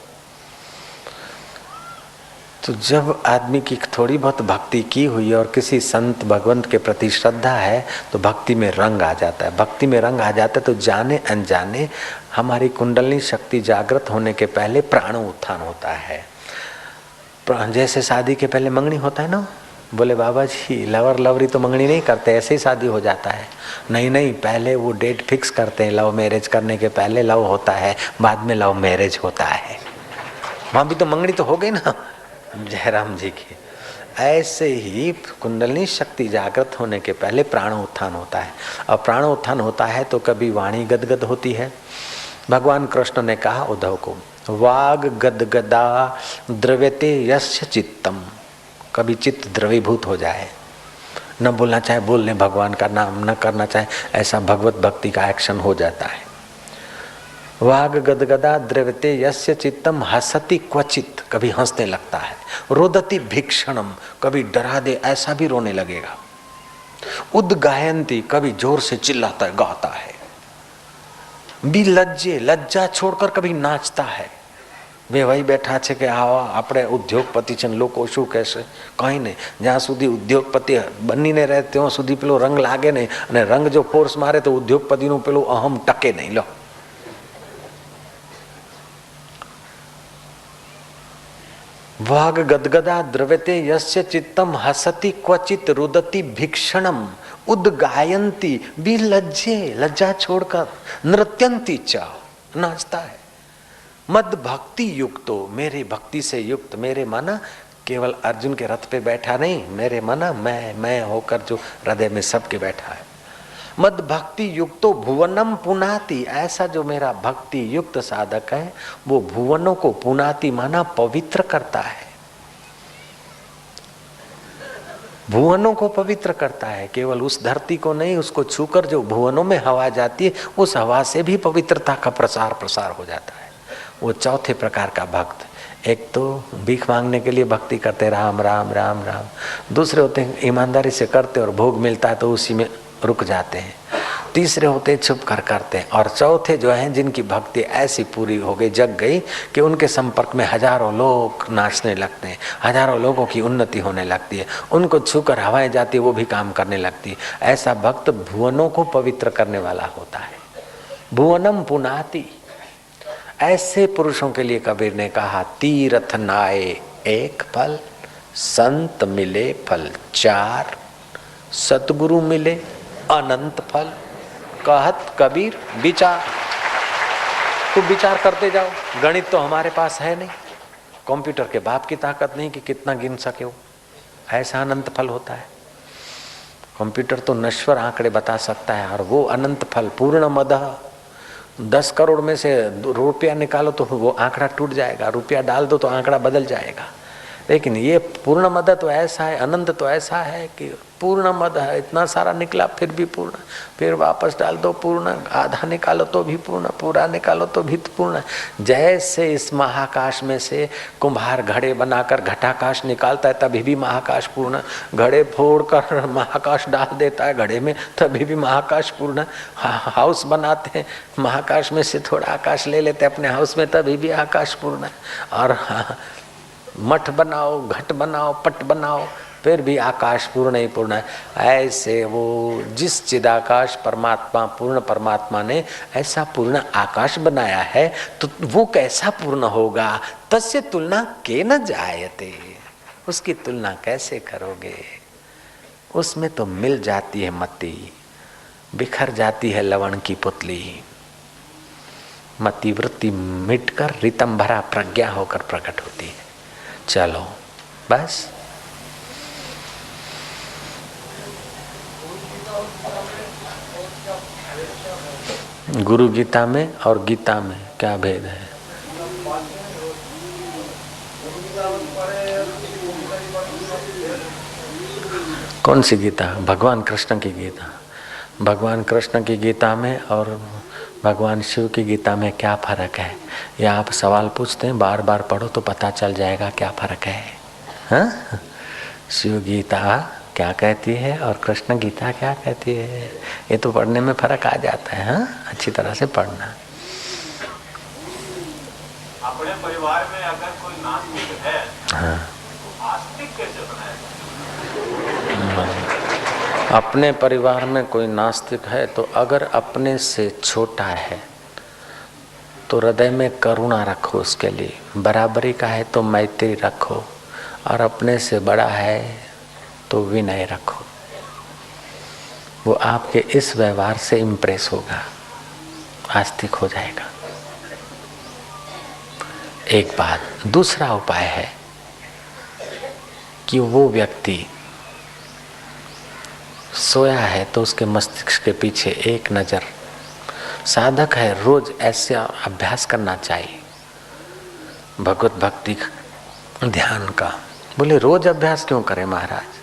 तो जब आदमी की थोड़ी बहुत भक्ति की हुई और किसी संत भगवंत के प्रति श्रद्धा है तो भक्ति में रंग आ जाता है। भक्ति में रंग आ जाता है तो जाने अनजाने हमारी कुंडलिनी शक्ति जागृत होने के पहले प्राण उत्थान होता है। जैसे शादी के पहले मंगनी होता है ना, बोले बाबा जी लवर लवरी तो मंगनी नहीं करते, ऐसे ही शादी हो जाता है। नहीं, पहले वो डेट फिक्स करते हैं। लव मैरिज करने के पहले लव होता है, बाद में लव मैरिज होता है। वहाँ भी तो मंगनी तो हो गई ना जयराम जी की। ऐसे ही कुंडलिनी शक्ति जागृत होने के पहले प्राण उत्थान होता है, और प्राण उत्थान होता है तो कभी वाणी गदगद होती है। भगवान कृष्ण ने कहा उद्धव को, वाग गदगदा द्रव्यते यस्य चित्तम, कभी चित्त द्रवीभूत हो जाए, न बोलना चाहे बोल ले भगवान का नाम, न करना चाहे ऐसा भगवत भक्ति का एक्शन हो जाता है। वाग गदगदा द्रव्यते यस्य चित्तम हसति क्वचित, कभी हंसने लगता है। रोदति भीक्षणम, कभी डरा दे ऐसा भी रोने लगेगा। उद्गायंती, कभी जोर से चिल्लाता है, गाता है। बिलज्जे, लज्जा छोड़कर कभी नाचता है। वे वही बैठा છે કે આવા આપણે ઉદ્યોગપતિ છે, લોકો શું કહેશે, કંઈ નહીં। જ્યાં સુધી ઉદ્યોગપતિ બનીને રહે ત્યાં સુધી પેલો રંગ લાગે નહીં, અને રંગ જો ફોર્સ મારે તો ઉદ્યોગપતિનું પેલું અહમ ટકે નહીં। લો, वाग गदगदा द्रव्यते यस्य चित्तम हसति क्वचित रुदति भीक्षणम उद्गायंती बिलज्जे, लज्जा छोड़कर नृत्यंती च, नाचता है। मद भक्ति युक्तो, मेरे भक्ति से युक्त, मेरे मन केवल अर्जुन के रथ पे बैठा नहीं, मेरे मन मैं होकर जो हृदय में सबके बैठा है। मद भक्ति युक्तो भुवनम पुनाति, ऐसा जो मेरा भक्ति युक्त साधक है वो भुवनों को पुनाति माना पवित्र करता है। भुवनों को पवित्र करता है, केवल उस धरती को नहीं, उसको छूकर जो भुवनों में हवा जाती है उस हवा से भी पवित्रता का प्रसार हो जाता है। वो चौथे प्रकार का भक्त। एक तो भीख मांगने के लिए भक्ति करते राम राम राम राम, दूसरे होते हैं ईमानदारी से करते और भोग मिलता है तो उसी में रुक जाते हैं, तीसरे होते छुप कर करते हैं, और चौथे जो हैं जिनकी भक्ति ऐसी पूरी हो गई, जग गई कि उनके संपर्क में हजारों लोग नाचने लगते हैं, हजारों लोगों की उन्नति होने लगती है, उनको छूकर हवाएं जाती है वो भी काम करने लगती है। ऐसा भक्त भुवनों को पवित्र करने वाला होता है। भुवनम पुनाति, ऐसे पुरुषों के लिए कबीर ने कहा, तीर्थ नाए एक फल, संत मिले फल चार, सतगुरु मिले अनंत फल। कहत कबीर विचार, तू विचार करते जाओ, गणित तो हमारे पास है नहीं, कंप्यूटर के बाप की ताकत नहीं कि कितना गिन सके हो, ऐसा अनंत फल होता है। कंप्यूटर तो नश्वर आंकड़े बता सकता है, और वो अनंत फल पूर्ण मदह, 10 करोड़ में से रुपया निकालो तो वो आंकड़ा टूट जाएगा, रुपया डाल दो तो आंकड़ा बदल जाएगा। लेकिन ये पूर्ण मद तो ऐसा है, अनंत तो ऐसा है कि पूर्ण मद है, इतना सारा निकला फिर भी पूर्ण, फिर वापस डाल दो पूर्ण, आधा निकालो तो भी पूर्ण, पूरा निकालो तो भी पूर्ण। जैसे इस महाकाश में से कुम्हार घड़े बनाकर घटाकाश निकालता है तभी भी महाकाश पूर्ण, घड़े फोड़कर महाकाश डाल देता है घड़े में तभी भी महाकाश पूर्ण। हाउस बनाते हैं, महाकाश में से थोड़ा आकाश ले लेते अपने हाउस में तभी भी आकाश पूर्ण है। और मठ बनाओ, घट बनाओ, पट बनाओ, फिर भी आकाश पूर्ण ही पूर्ण है। ऐसे वो जिस चिदाकाश परमात्मा, पूर्ण परमात्मा ने ऐसा पूर्ण आकाश बनाया है तो वो कैसा पूर्ण होगा। तस्य तुलना के न जायते, उसकी तुलना कैसे करोगे। उसमें तो मिल जाती है मति, बिखर जाती है लवण की पुतली, मति वृत्ति मिटकर रितम भरा प्रज्ञा होकर प्रकट होती है। चलो बस गुरु गीता में और गीता में क्या भेद है? कौन सी गीता? भगवान कृष्ण की गीता। भगवान कृष्ण की गीता में और भगवान शिव की गीता में क्या फर्क है? ये आप सवाल पूछते हैं, बार बार पढ़ो तो पता चल जाएगा क्या फर्क है। हाँ, शिव गीता क्या कहती है और कृष्ण गीता क्या कहती है, ये तो पढ़ने में फर्क आ जाता है। हाँ, अच्छी तरह से पढ़ना। अपने परिवार में अगर कोई नास्तिक है, हाँ, तो आस्तिक कैसे बनाया? अपने परिवार में कोई नास्तिक है तो अगर अपने से छोटा है तो हृदय में करुणा रखो, उसके लिए बराबरी का है तो मैत्री रखो, और अपने से बड़ा है तो विनय रखो। वो आपके इस व्यवहार से इम्प्रेस होगा, आस्तिक हो जाएगा। एक बात। दूसरा उपाय है कि वो व्यक्ति सोया है तो उसके मस्तिष्क के पीछे एक नज़र, साधक है, रोज ऐसे अभ्यास करना चाहिए भगवत भक्ति ध्यान का। बोले रोज अभ्यास क्यों करें महाराज?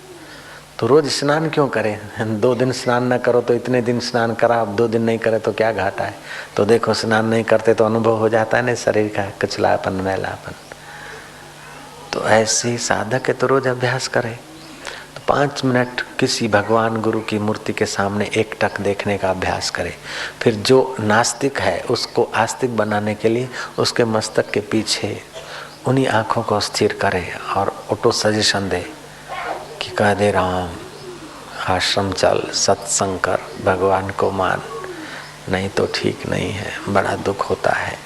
तो रोज स्नान क्यों करें? 2 दिन स्नान न करो तो इतने दिन स्नान करा, अब 2 दिन नहीं करे तो क्या घाटा है? तो देखो स्नान नहीं करते तो अनुभव हो जाता है ना शरीर का कचलापन, मैलापन। तो ऐसे ही साधक है तो रोज अभ्यास करे। 5 मिनट किसी भगवान गुरु की मूर्ति के सामने एकटक देखने का अभ्यास करे। फिर जो नास्तिक है उसको आस्तिक बनाने के लिए उसके मस्तक के पीछे उन्हीं आँखों को स्थिर करे और ऑटो सजेशन दे कि कह दे राम, आश्रम चल, सत्संग कर, भगवान को मान, नहीं तो ठीक नहीं है, बड़ा दुख होता है,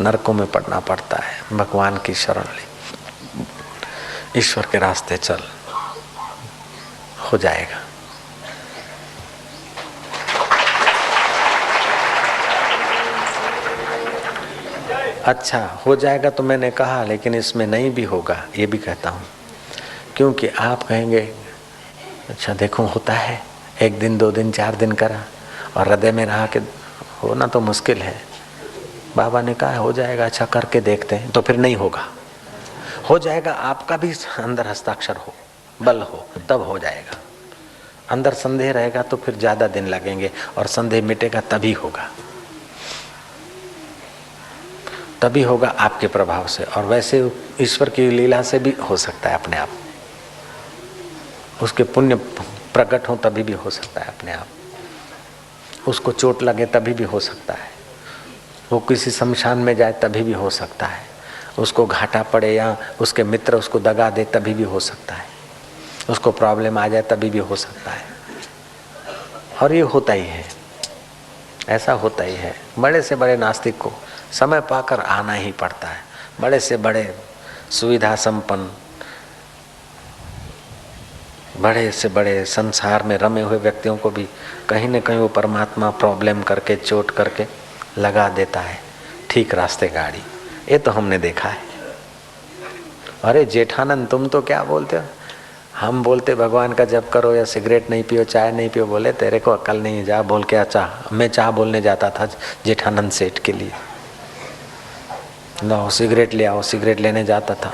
नरकों में पड़ना पड़ता है, भगवान की शरण ले, ईश्वर के रास्ते चल, हो जाएगा। अच्छा हो जाएगा तो मैंने कहा, लेकिन इसमें नहीं भी होगा ये भी कहता हूँ, क्योंकि आप कहेंगे अच्छा देखो होता है, 1 दिन 2 दिन 4 दिन करा और हृदय में रहा कि होना तो मुश्किल है। बाबा ने कहा हो जाएगा, अच्छा करके देखते हैं, तो फिर नहीं होगा। हो जाएगा, आपका भी अंदर हस्ताक्षर हो, बल हो, तब हो जाएगा। अंदर संदेह रहेगा तो फिर ज़्यादा दिन लगेंगे, और संदेह मिटेगा तभी होगा, तभी होगा आपके प्रभाव से। और वैसे ईश्वर की लीला से भी हो सकता है अपने आप, उसके पुण्य प्रकट हो तभी भी हो सकता है अपने आप, उसको चोट लगे तभी भी हो सकता है, वो किसी शमशान में जाए तभी भी हो सकता है, उसको घाटा पड़े या उसके मित्र उसको दगा दे तभी भी हो सकता है, उसको प्रॉब्लम आ जाए तभी भी हो सकता है। और ये होता ही है, ऐसा होता ही है। बड़े से बड़े नास्तिक को समय पाकर आना ही पड़ता है। बड़े से बड़े सुविधा संपन्न, बड़े से बड़े संसार में रमे हुए व्यक्तियों को भी कहीं न कहीं वो परमात्मा प्रॉब्लम करके, चोट करके लगा देता है ठीक रास्ते गाड़ी। ये तो हमने देखा है। अरे जेठानंद तुम तो क्या बोलते हो? हम बोलते भगवान का जप करो या सिगरेट नहीं पियो, चाय नहीं पियो। बोले तेरे को अक्ल नहीं, जा बोल के अच्छा। मैं चाय बोलने जाता था जेठानंद सेठ के लिए, लाओ सिगरेट ले आओ, सिगरेट लेने जाता था।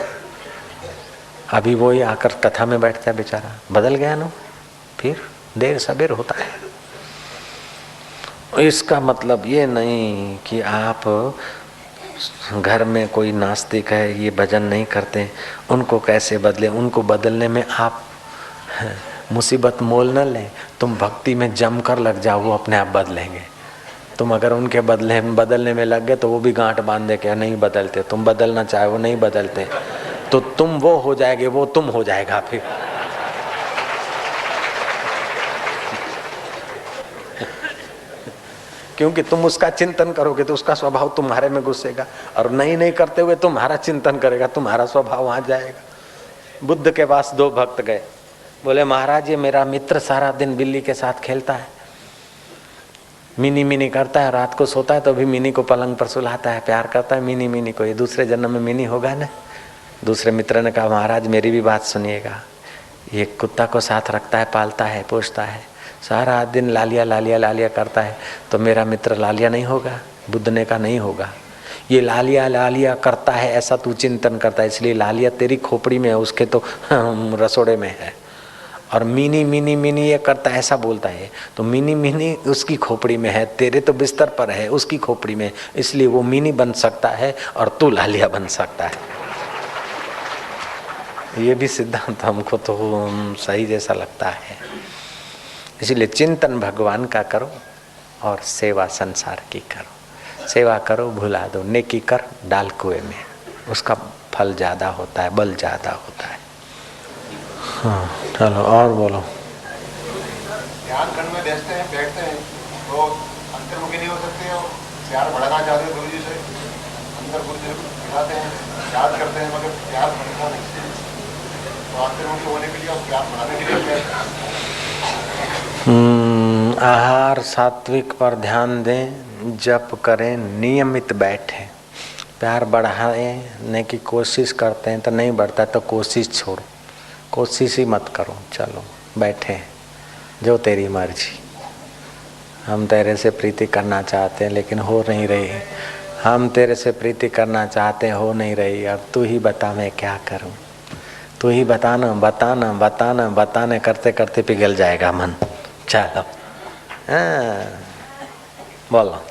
अभी वो ही आकर कथा में बैठता है बेचारा, बदल गया ना। फिर देर सबेर होता है। इसका मतलब ये नहीं कि आप घर में कोई नास्तिक है, ये भजन नहीं करते, उनको कैसे बदले। उनको बदलने में आप मुसीबत मोल न लें। तुम भक्ति में जम कर लग जाओ, वो अपने आप बदलेंगे। तुम अगर उनके बदलने में लग गए तो वो भी गांठ बांध दे के नहीं बदलते। तुम बदलना चाहे वो नहीं बदलते, तो तुम वो हो जाएंगे, वो तुम हो जाएगा। फिर क्योंकि तुम उसका चिंतन करोगे तो उसका स्वभाव तुम्हारे में घुसेगा, और नहीं करते हुए तुम्हारा चिंतन करेगा, तुम्हारा स्वभाव वहां जाएगा। बुद्ध के पास 2 भक्त गए, बोले महाराज ये मेरा मित्र सारा दिन बिल्ली के साथ खेलता है, मिनी मिनी करता है, रात को सोता है तो भी मिनी को पलंग पर सुलाता है, प्यार करता है मिनी मिनी को। ये दूसरे जन्म में मिनी होगा ना। दूसरे मित्र ने कहा महाराज मेरी भी बात सुनिएगा, ये कुत्ता को साथ रखता है, पालता है, पोषता है, सारा दिन लालिया लालिया लालिया करता है तो मेरा मित्र लालिया नहीं होगा, बुद्धने का नहीं होगा। ये लालिया लालिया करता है ऐसा तू चिंतन करता है, इसलिए लालिया तेरी खोपड़ी में है, उसके तो रसोड़े में है। और मिनी मिनी मिनी ये करता है ऐसा बोलता है, तो मिनी मिनी उसकी खोपड़ी में है, तेरे तो बिस्तर पर है, उसकी खोपड़ी में, इसलिए वो मिनी बन सकता है और तू लालिया बन सकता है। ये भी सिद्धांत हमको तो सही जैसा लगता है। इसलिए चिंतन भगवान का करो और सेवा संसार की करो। सेवा करो, भुला दो, नेकी कर, डाल कुएं में, उसका फल ज्यादा होता है, बल ज्यादा होता है। हाँ चलो और बोलो। ध्यान करने में बैठते हैं तो अंतर्मुखी नहीं हो सकते हो, प्यार बढ़ाना चाहते हैं गुरु जी से, अंदर गुरु जी को दिखाते हैं, याद करते हैं, मगर प्यार बढ़ता नहीं। तो अंतर्मुखी होने के लिए और प्यार बढ़ाने के लिए आहार सात्विक पर ध्यान दें, जप करें, नियमित बैठें। प्यार बढ़ाने की कोशिश करते हैं तो नहीं बढ़ता तो कोशिश छोड़ो, कोशिश ही मत करो, चलो बैठे, जो तेरी मर्जी। हम तेरे से प्रीति करना चाहते हैं लेकिन हो नहीं रही, हम तेरे से प्रीति करना चाहते हैं, हो नहीं रही, अब तू ही बता मैं क्या करूं, तू ही बताना बताना बताना बताने करते करते पिघल जाएगा मन। चलो बोलो।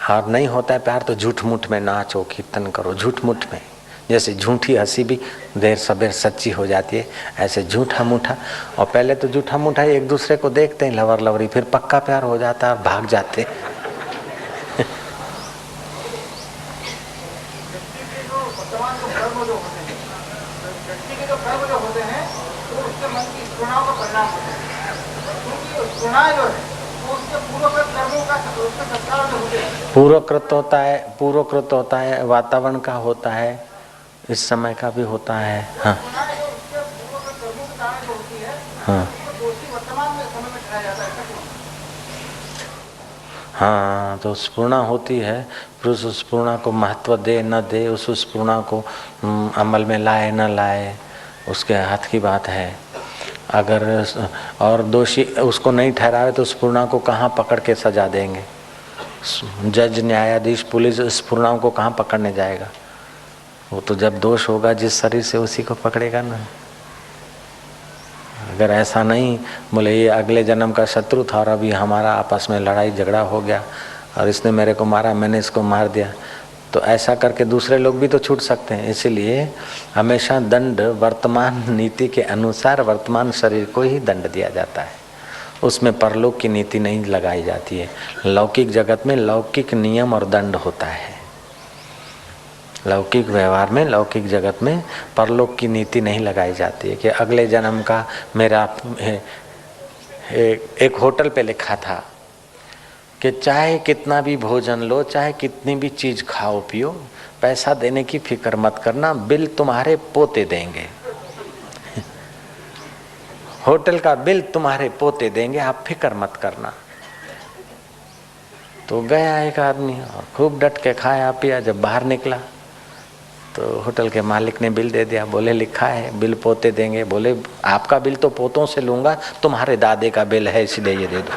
और नहीं होता है प्यार तो झूठ मूठ में नाचो, कीर्तन करो, झूठ मूठ में। जैसे झूठी हंसी भी देर सबेर सच्ची हो जाती है, ऐसे झूठा मूठा। और पहले तो झूठा मूठा एक दूसरे को देखते हैं लवर लवरी, फिर पक्का प्यार हो जाता है और भाग जाते। पूर्वकृत होता है, वातावरण का होता है, इस समय का भी होता है। हाँ हाँ हाँ, तो स्पूर्णा होती है, फिर उस स्पूर्णा को महत्व दे न दे, उस स्पूर्णा को अमल में लाए न लाए, उसके हाथ की बात है। अगर और दोषी उसको नहीं ठहरावे तो स्पूर्णा को कहाँ पकड़ के सजा देंगे? जज, न्यायाधीश, पुलिस स्पूर्णाओं को कहाँ पकड़ने जाएगा? वो तो जब दोष होगा जिस शरीर से उसी को पकड़ेगा ना। अगर ऐसा नहीं बोले ये अगले जन्म का शत्रु था और अभी हमारा आपस में लड़ाई झगड़ा हो गया और इसने मेरे को मारा, मैंने इसको मार दिया, तो ऐसा करके दूसरे लोग भी तो छूट सकते हैं। इसलिए हमेशा दंड वर्तमान नीति के अनुसार वर्तमान शरीर को ही दंड दिया जाता है, उसमें परलोक की नीति नहीं लगाई जाती है। लौकिक जगत में लौकिक नियम और दंड होता है, लौकिक व्यवहार में, लौकिक जगत में परलोक की नीति नहीं लगाई जाती है कि अगले जन्म का मेरा। एक होटल पे लिखा था कि चाहे कितना भी भोजन लो, चाहे कितनी भी चीज खाओ पियो, पैसा देने की फिक्र मत करना, बिल तुम्हारे पोते देंगे। होटल का बिल तुम्हारे पोते देंगे, आप फिक्र मत करना। तो गया एक आदमी और खूब डट के खाया पिया, जब बाहर निकला तो होटल के मालिक ने बिल दे दिया, बोले लिखा है बिल पोते देंगे। बोले आपका बिल तो पोतों से लूंगा, तुम्हारे दादे का बिल है इसलिए ये दे दो।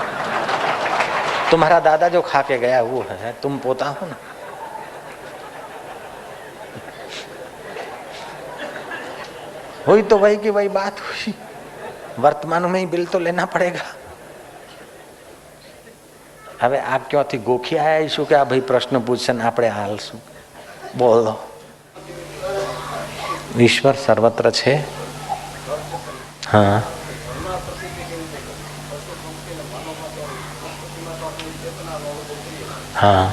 तुम्हारा दादा जो खा के गया वो है, तुम पोता हो ना। हुई तो वही की वही बात हुई, वर्तमान में ही बिल तो लेना पड़ेगा। હવે આ ક્યાંથી ગોખી આયા છું કે આ ભાઈ પ્રશ્ન પૂછશે ને આપણે હાલશું? બોલો। ईश्वर सर्वत्र છે। हाँ हाँ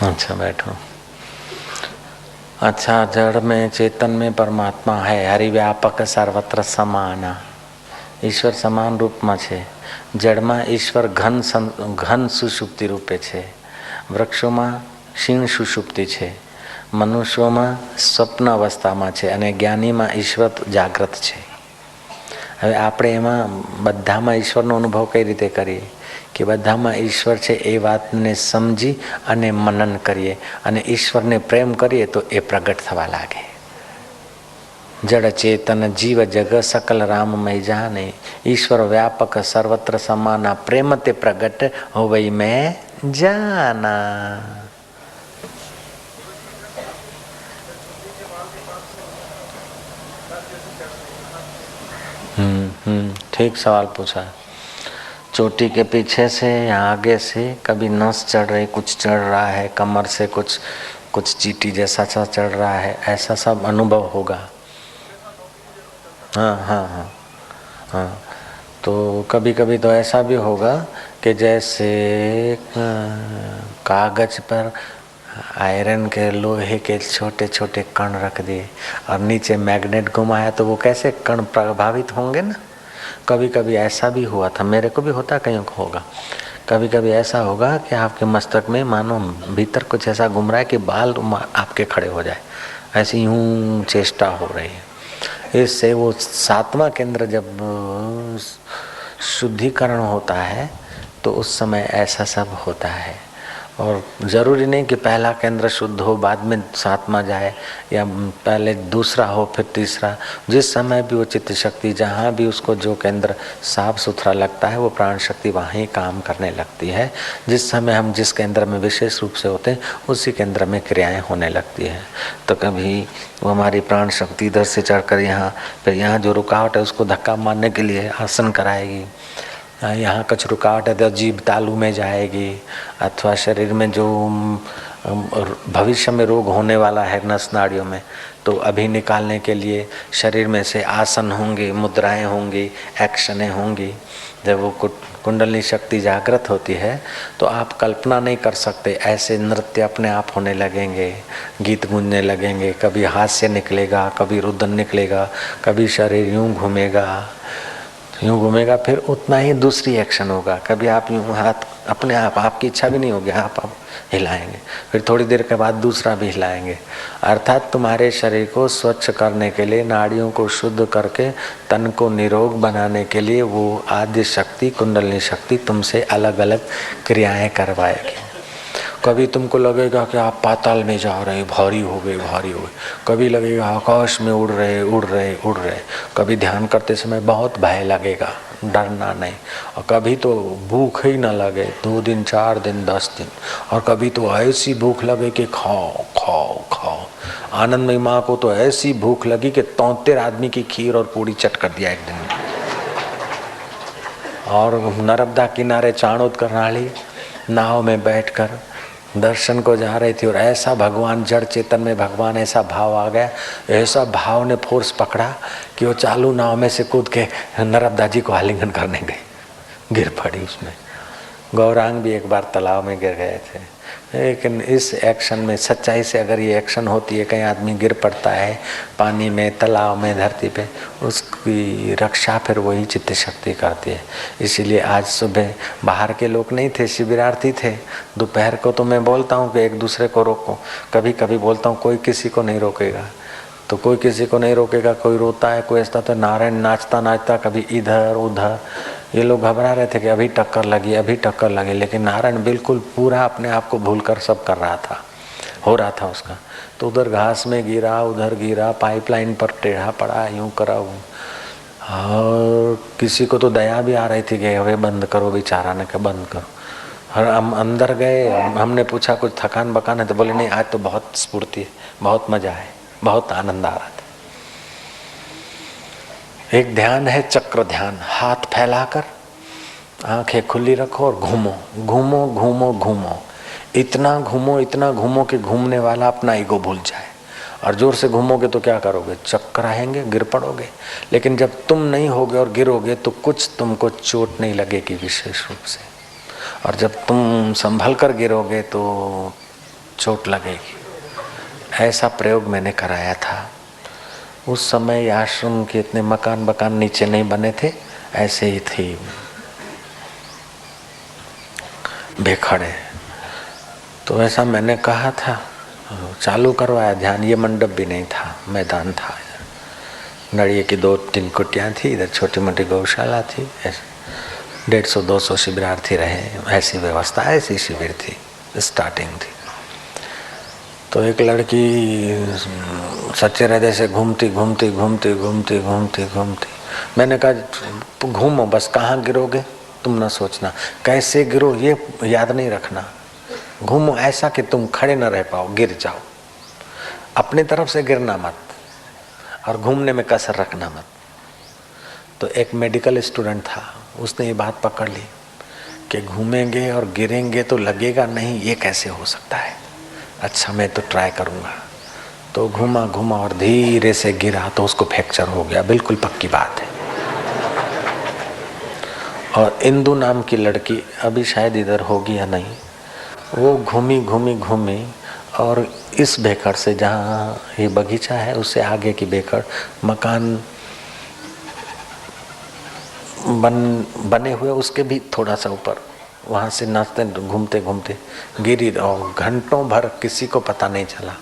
अच्छा बैठो। अच्छा, जड़ में चेतन में परमात्मा है, हरिव्यापक सर्वत्र समाना। ईश्वर સમાન રૂપમાં છે। જળમાં ઈશ્વર ઘન સુષુપ્તિ રૂપે છે, વૃક્ષોમાં ક્ષીણ સુષુપ્તિ છે, મનુષ્યોમાં સ્વપ્ન અવસ્થામાં છે અને જ્ઞાનીમાં ઈશ્વર જાગ્રત છે। હવે આપણે એમાં બધામાં ઈશ્વરનો અનુભવ કઈ રીતે કરીએ કે બધામાં ઈશ્વર છે એ વાતને સમજી અને મનન કરીએ અને ઈશ્વરને પ્રેમ કરીએ તો એ પ્રગટ થવા લાગે. જડ ચેતન જીવ જગ સકલ રામમય જાને, ઈશ્વર વ્યાપક સર્વત્ર સમાના, પ્રેમ તે પ્રગટ હોવઈ મેં જાના. ठीक सवाल पूछा. चोटी के पीछे से या आगे से कभी नस चढ़ रही, कुछ चढ़ रहा है, कमर से कुछ चीटी जैसा सा चढ़ रहा है, ऐसा सब अनुभव होगा. हाँ हाँ हाँ हाँ. तो कभी कभी तो ऐसा भी होगा कि जैसे कागज पर आयरन के लोहे के छोटे छोटे कण रख दिए और नीचे मैग्नेट घुमाया तो वो कैसे कण प्रभावित होंगे ना. कभी कभी ऐसा भी हुआ था, मेरे को भी होता, कहीं को होगा. कभी कभी ऐसा होगा कि आपके मस्तक में मानो भीतर कुछ ऐसा घूम रहा है कि बाल आपके खड़े हो जाए, ऐसी यूं चेष्टा हो रही है. इससे वो 7वां केंद्र जब शुद्धिकरण होता है तो उस समय ऐसा सब होता है. और ज़रूरी नहीं कि पहला केंद्र शुद्ध हो बाद में 7वां जाए, या पहले दूसरा हो फिर तीसरा. जिस समय भी वो चित्त शक्ति जहाँ भी उसको जो केंद्र साफ सुथरा लगता है वो प्राण शक्ति वहाँ ही काम करने लगती है. जिस समय हम जिस केंद्र में विशेष रूप से होते हैं उसी केंद्र में क्रियाएं होने लगती है. तो कभी वो हमारी प्राण शक्ति इधर से चढ़कर यहाँ, फिर यहाँ जो रुकावट है उसको धक्का मारने के लिए आसन कराएगी. यहाँ कुछ रुकावट है तो जीभ तालू में जाएगी, अथवा शरीर में जो भविष्य में रोग होने वाला है नस नाड़ियों में तो अभी निकालने के लिए शरीर में से आसन होंगे, मुद्राएं होंगी, एक्शनें होंगी. जब वो कुंडली शक्ति जागृत होती है तो आप कल्पना नहीं कर सकते, ऐसे नृत्य अपने आप होने लगेंगे, गीत गूंजने लगेंगे. कभी हास्य निकलेगा, कभी रुदन निकलेगा, कभी शरीर यूं घूमेगा, फिर उतना ही दूसरी एक्शन होगा. कभी आप यूँ हाथ अपने आप, आपकी इच्छा भी नहीं होगी, आप हिलाएंगे, फिर थोड़ी देर के बाद दूसरा भी हिलाएंगे. अर्थात तुम्हारे शरीर को स्वच्छ करने के लिए, नाड़ियों को शुद्ध करके तन को निरोग बनाने के लिए वो आद्य शक्ति कुंडलिनी शक्ति तुमसे अलग अलग क्रियाएं करवाएगी. कभी तुमको लगेगा कि आप पाताल में जा रहे, भारी हो गए. कभी लगेगा आकाश में उड़ रहे. कभी ध्यान करते समय बहुत भय लगेगा, डरना नहीं. और कभी तो भूख ही न लगे, 2 दिन 4 दिन 10 दिन. और कभी तो ऐसी भूख लगे कि खाओ. आनंदमयी माँ को तो ऐसी भूख लगी कि 73 आदमी की खीर और पूड़ी चट कर दिया एक दिन में. और नर्मदा किनारे चाणोद करनाली नाव में बैठकर दर्शन को जा रही थी और ऐसा भगवान जड़ चेतन में भगवान ऐसा भाव आ गया, ऐसा भाव ने फोर्स पकड़ा कि वो चालू नाव में से कूद के नर्मदा जी को आलिंगन करने गई, गिर पड़ी उसमें. गौरांग भी एक बार तालाब में गिर गए थे. लेकिन इस एक्शन में सच्चाई से अगर ये एक्शन होती है, कहीं आदमी गिर पड़ता है पानी में, तालाब में, धरती पे, उसकी रक्षा फिर वही चित्त शक्ति करती है. इसीलिए आज सुबह बाहर के लोग नहीं थे, शिविरार्थी थे. दोपहर को तो मैं बोलता हूँ कि एक दूसरे को रोको, कभी कभी बोलता हूँ कोई किसी को नहीं रोकेगा. तो कोई किसी को नहीं रोकेगा, कोई रोता है, कोई ऐसा. तो नारायण नाचता कभी इधर उधर, ये लोग घबरा रहे थे कि अभी टक्कर लगी, लेकिन नारायण बिल्कुल पूरा अपने आप को भूलकर सब कर रहा था, हो रहा था उसका. तो उधर घास में गिरा, उधर गिरा, पाइपलाइन पर टेढ़ा पड़ा, यूं करा. और किसी को तो दया भी आ रही थी कि अबे बंद करो, बेचारा ने कहा बंद करो. और हम अंदर गए, हमने पूछा कुछ थकान बकान है, तो बोले नहीं, आज तो बहुत स्फूर्ति है, बहुत मजा है, बहुत आनंद आ रहा था. एक ध्यान है चक्र ध्यान. हाथ फैलाकर आंखें खुली रखो और घूमो. इतना घूमो कि घूमने वाला अपना ईगो भूल जाए. और जोर से घूमोगे तो क्या करोगे, चक्कर आएंगे, गिर पड़ोगे. लेकिन जब तुम नहीं होगे और गिरोगे तो कुछ तुमको चोट नहीं लगेगी विशेष रूप से. और जब तुम संभल कर गिरोगे तो चोट लगेगी. ऐसा प्रयोग मैंने कराया था. उस समय आश्रम के इतने मकान नीचे नहीं बने थे, ऐसे ही थी बेखड़े. तो ऐसा मैंने कहा था, चालू करवाया ध्यान. ये मंडप भी नहीं था, मैदान था. नड़िए की 2-3 कुटियाँ थी, इधर छोटी मोटी गौशाला थी. ऐसे 150-200 शिविरार्थी रहे, ऐसी व्यवस्था, ऐसी शिविर थी, स्टार्टिंग थी। तो एक लड़की सच्चे हृदय से घूमती घूमती घूमती घूमती घूमती घूमती, मैंने कहा घूमो बस, कहाँ गिरोगे तुम ना सोचना, कैसे गिरो ये याद नहीं रखना, घूमो ऐसा कि तुम खड़े न रह पाओ, गिर जाओ, अपनी तरफ से गिरना मत और घूमने में कसर रखना मत। तो एक मेडिकल स्टूडेंट था, उसने ये बात पकड़ ली कि घूमेंगे और गिरेंगे तो लगेगा नहीं, ये कैसे हो सकता है, अच्छा मैं तो ट्राई करूँगा। तो घूमा घूमा और धीरे से गिरा तो उसको फ्रैक्चर हो गया, बिल्कुल पक्की बात है। और इंदु नाम की लड़की, अभी शायद इधर होगी या नहीं, वो घूमी घूमी घूमी और इस बेकड़ से, जहाँ ये बगीचा है उससे आगे की बेकड़, मकान बने हुए उसके भी थोड़ा सा ऊपर, वहाँ से नाचते घूमते घूमते गिरी और घंटों भर किसी को पता नहीं चला।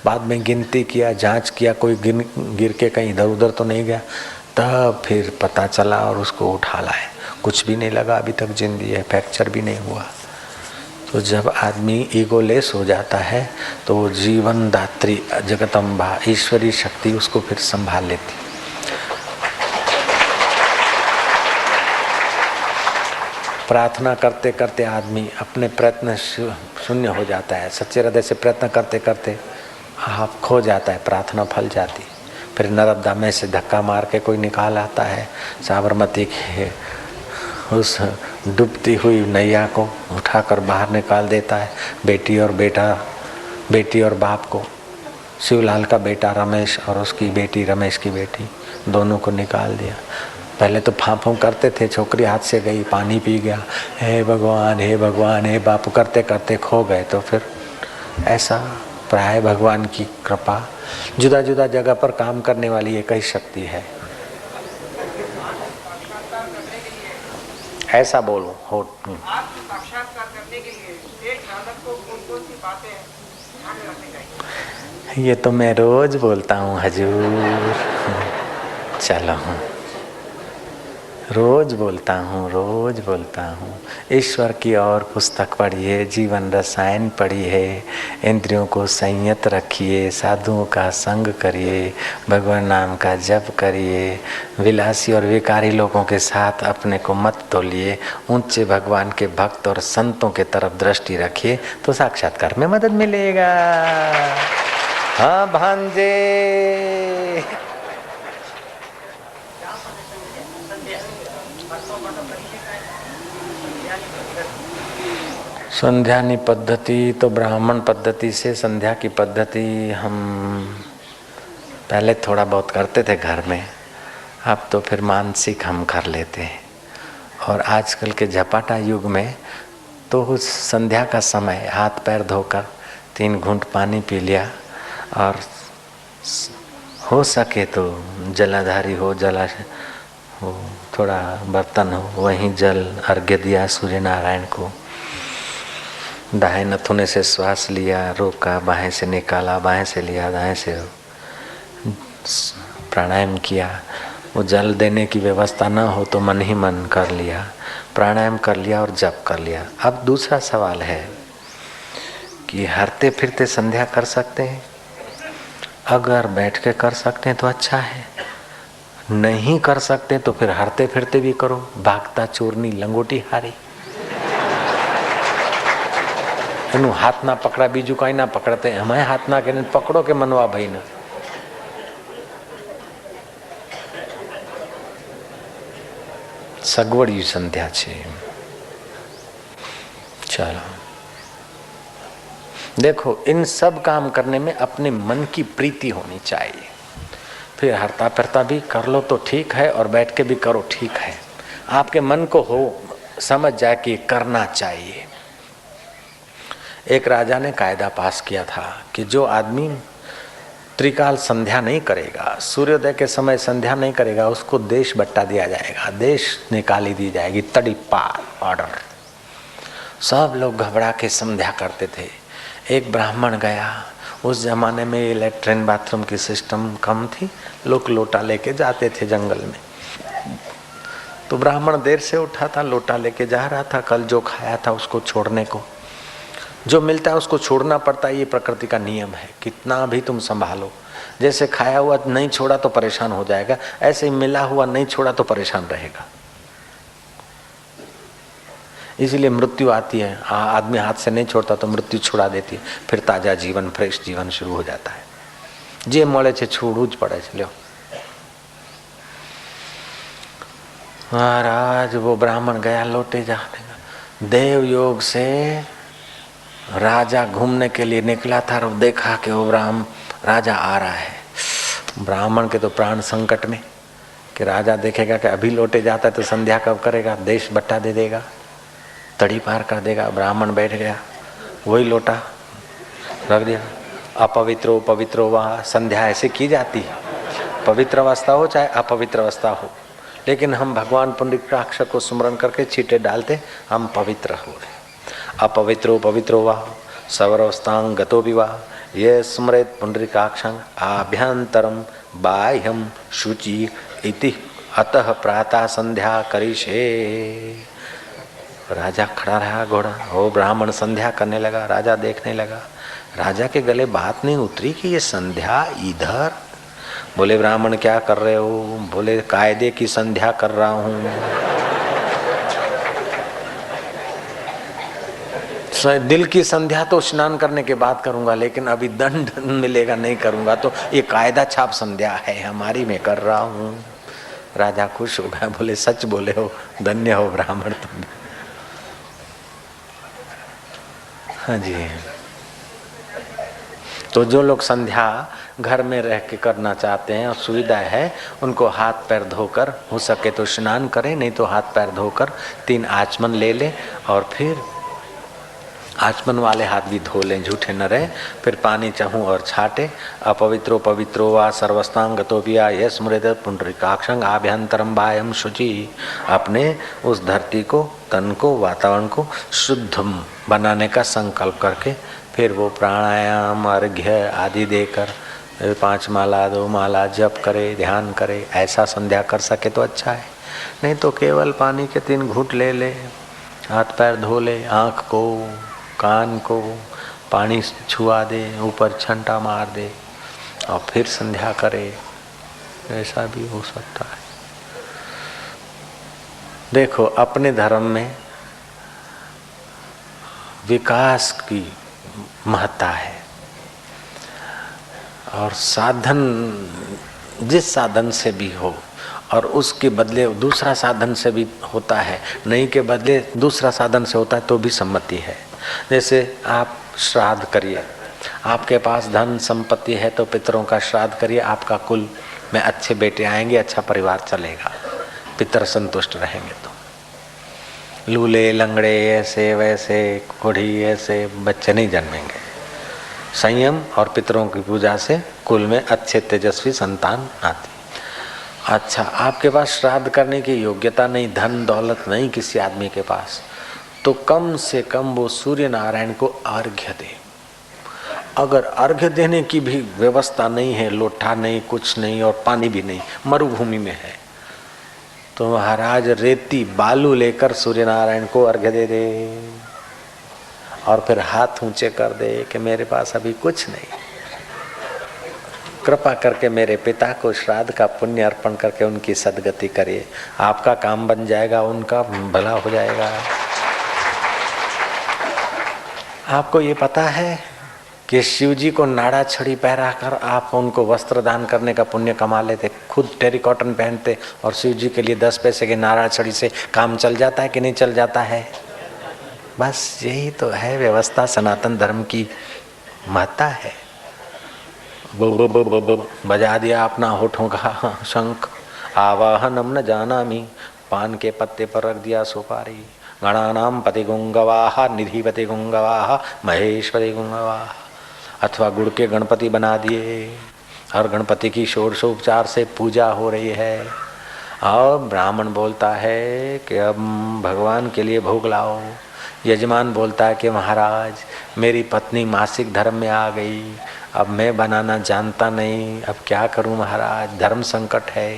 बाद में गिनती किया, जांच किया, कोई गिर के कहीं इधर उधर तो नहीं गया, तब फिर पता चला और उसको उठा लाए, कुछ भी नहीं लगा, अभी तक जिंदी है, फ्रैक्चर भी नहीं हुआ। तो जब आदमी ईगोलेस हो जाता है तो जीवन दात्री जगदम्बा ईश्वरी शक्ति उसको फिर संभाल लेती। प्रार्थना करते करते आदमी अपने प्रयत्न शून्य हो जाता है, सच्चे हृदय से प्रयत्न करते करते आप खो जाता है, प्रार्थना फल जाती। फिर नर्मदा में से धक्का मार के कोई निकाल आता है, साबरमती के उस डूबती हुई नैया को उठाकर बाहर निकाल देता है। बेटी और बेटा, बेटी और बाप को, शिवलाल का बेटा रमेश और उसकी बेटी रमेश की बेटी, दोनों को निकाल दिया। पहले तो फांफों करते थे, छोकरी हाथ से गई, पानी पी गया, हे भगवान हे भगवान हे बापू करते करते खो गए। तो फिर ऐसा प्राय भगवान की कृपा, जुदा जुदा जगह पर काम करने वाली एक ही शक्ति है। ऐसा बोलो हो। आत्म साक्षात्कार करने के लिए एक साधक को कौन-कौन सी बातें ध्यान में रखनी चाहिए? ये तो मैं रोज बोलता हूँ हजूर, चलो रोज बोलता हूँ। ईश्वर की और पुस्तक पढ़िए, जीवन रसायन पढ़िए, इंद्रियों को संयत रखिए, साधुओं का संग करिए, भगवान नाम का जप करिए, विलासी और विकारी लोगों के साथ अपने को मत तोलिए, ऊंचे भगवान के भक्त और संतों के तरफ दृष्टि रखिए, तो साक्षात्कार में मदद मिलेगा। हाँ भांजे, संध्यानी पद्धति तो ब्राह्मण पद्धति से संध्या की पद्धति हम पहले थोड़ा बहुत करते थे घर में, अब तो फिर मानसिक हम कर लेते हैं। और आजकल के झपाटा युग में तो उस संध्या का समय हाथ पैर धोकर 3 घूंट पानी पी लिया और हो सके तो जलाधारी हो, जलाशय हो, थोड़ा बर्तन हो, वहीं जल अर्घ्य दिया सूर्य नारायण को, दाएं नथुने से श्वास लिया, रोका, बाएं से निकाला, बाएं से लिया, दाएं से प्राणायाम किया। वो जल देने की व्यवस्था ना हो तो मन ही मन कर लिया, प्राणायाम कर लिया और जप कर लिया। अब दूसरा सवाल है कि हरते फिरते संध्या कर सकते हैं? अगर बैठ के कर सकते हैं तो अच्छा है, नहीं कर सकते तो फिर हरते फिरते भी करो। भागता चोरनी लंगोटी हारी, એનું હાથ ના પકડા, બીજું કઈ ના પકડતે, અમે હાથ ના કરીને પકડો કે મનવા ભાઈને। સગવડિયું સંધ્યા છે। चलो देखो, इन सब काम करने में अपने मन की प्रीति होनी चाहिए। फिर हरता फिरता भी कर लो तो ठीक है और बैठ के भी करो ठीक है, आपके मन को हो समझ जाए कि करना चाहिए। एक राजा ने कायदा पास किया था कि जो आदमी त्रिकाल संध्या नहीं करेगा, सूर्योदय के समय संध्या नहीं करेगा, उसको देश बट्टा दिया जाएगा, देश निकाली दी जाएगी, तड़ी पार ऑर्डर। सब लोग घबरा के संध्या करते थे। एक ब्राह्मण गया, उस जमाने में ये लैट्रिन बाथरूम की सिस्टम कम थी, लोग लोटा लेके जाते थे जंगल में। तो ब्राह्मण देर से उठा था, लोटा लेके जा रहा था, कल जो खाया था उसको छोड़ने को। जो मिलता है उसको छोड़ना पड़ता है, ये प्रकृति का नियम है। कितना भी तुम संभालो, जैसे खाया हुआ नहीं छोड़ा तो परेशान हो जाएगा, ऐसे ही मिला हुआ नहीं छोड़ा तो परेशान रहेगा। इसीलिए मृत्यु आती है, आदमी हाथ से नहीं छोड़ता तो मृत्यु छुड़ा देती है, फिर ताजा जीवन, फ्रेश जीवन शुरू हो जाता है। जे મળે છે છોડવું જ પડે છે। લ્યો महाराज, वो ब्राह्मण गया लौटे जाने का, देव योग से राजा घूमने के लिए निकला था और देखा कि वो राजा आ रहा है। ब्राह्मण के तो प्राण संकट में कि राजा देखेगा कि अभी लौटे जाता है तो संध्या कब करेगा, देश बट्टा दे देगा, तड़ी पार कर देगा। ब्राह्मण बैठ गया, वही लोटा रख दिया। अपवित्रो पवित्रो वह संध्या ऐसे की जाती है, पवित्र अवस्था हो चाहे अपवित्र अवस्था हो, लेकिन हम भगवान पुंडरीकाक्ष को स्मरण करके छींटे डालते, हम पवित्र हो रहे। अपवित्रो पवित्रो वा सवरवस्थां गतो विवाह ये स्मरेत पुंडरीकाक्षं आभ्यंतरम बाह्यम शुचि इति अतः प्रातः संध्या करिष्ये। राजा खड़ा रहा घोड़ा, वो ब्राह्मण संध्या करने लगा, राजा देखने लगा। राजा के गले बात नहीं उतरी कि ये संध्या इधर। बोले ब्राह्मण क्या कर रहे हो? बोले कायदे की संध्या कर रहा हूँ। दिल की संध्या तो स्नान करने के बाद करूंगा, लेकिन अभी दंड मिलेगा नहीं करूंगा, तो ये कायदा छाप संध्या है हमारी, मैं कर रहा हूँ। राजा खुश हो गया, बोले सच बोले हो, धन्य हो ब्राह्मण तुम। हाँ जी। तो जो लोग संध्या घर में रह के करना चाहते हैं और सुविधा है, उनको हाथ पैर धोकर, हो सके तो स्नान करें, नहीं तो हाथ पैर धोकर 3 आचमन ले लें और फिर आचमन वाले हाथ भी धो लें, झूठे न रहे। फिर पानी चाहूँ और छाटे। अपवित्रो पवित्रो वा सर्वस्तांगतो पिया ये स्मृत पुंडरीकाक्षं आभ्यंतरम बाह्यम शुचि। अपने उस धरती को, तन को, वातावरण को शुद्ध बनाने का संकल्प करके फिर वो प्राणायाम, अर्घ्य आदि देकर 5 माला 2 माला जप करे, ध्यान करे। ऐसा संध्या कर सके तो अच्छा है, नहीं तो केवल पानी के 3 घूंट ले ले, हाथ पैर धो ले, आँख को, कान को पानी छुआ दे, ऊपर छंटा मार दे और फिर संध्या करे, ऐसा भी हो सकता है। देखो, अपने धर्म में विकास की महत्ता है और साधन जिस साधन से भी हो और उसके बदले दूसरा साधन से भी होता है, नहीं के बदले दूसरा साधन से होता है तो भी सम्मति है। जैसे आप श्राद्ध करिए, आपके पास धन संपत्ति है तो पितरों का श्राद्ध करिए, आपका कुल में अच्छे बेटे आएंगे, अच्छा परिवार चलेगा, पितर संतुष्ट रहेंगे। तो लूले लंगड़े ऐसे वैसे कोढ़ी ऐसे बच्चे नहीं जन्मेंगे। संयम और पितरों की पूजा से कुल में अच्छे तेजस्वी संतान आती। अच्छा, आपके पास श्राद्ध करने की योग्यता नहीं, धन दौलत नहीं किसी आदमी के पास, तो कम से कम वो सूर्य नारायण को अर्घ्य दे। अगर अर्घ्य देने की भी व्यवस्था नहीं है, लोटा नहीं, कुछ नहीं और पानी भी नहीं, मरुभूमि में है, तो महाराज रेती बालू लेकर सूर्य नारायण को अर्घ्य दे दे और फिर हाथ ऊंचे कर दे कि मेरे पास अभी कुछ नहीं, कृपा करके मेरे पिता को श्राद्ध का पुण्य अर्पण करके उनकी सदगति करिए। आपका काम बन जाएगा, उनका भला हो जाएगा। आपको ये पता है कि शिव जी को नाड़ा छड़ी पहरा कर आप उनको वस्त्र दान करने का पुण्य कमा लेते, खुद टेरिकॉटन पहनते और शिव जी के लिए 10 पैसे के नाड़ा छड़ी से काम चल जाता है कि नहीं चल जाता है? बस यही तो है व्यवस्था, सनातन धर्म की महत्ता है। बजा दिया अपना होठों का शंख, आवाहनम न जानामि, पान के पत्ते पर रख दिया सुपारी, गणानाम पति गुंगवाहा, निधिपति गुंगवाहा, महेश्वरी गुंगवाहा, अथवा गुड़ के गणपति बना दिए और गणपति की षोडशोपचार से पूजा हो रही है और ब्राह्मण बोलता है कि अब भगवान के लिए भोग लाओ। यजमान बोलता है कि महाराज मेरी पत्नी मासिक धर्म में आ गई, अब मैं बनाना जानता नहीं, अब क्या करूं महाराज, धर्म संकट है।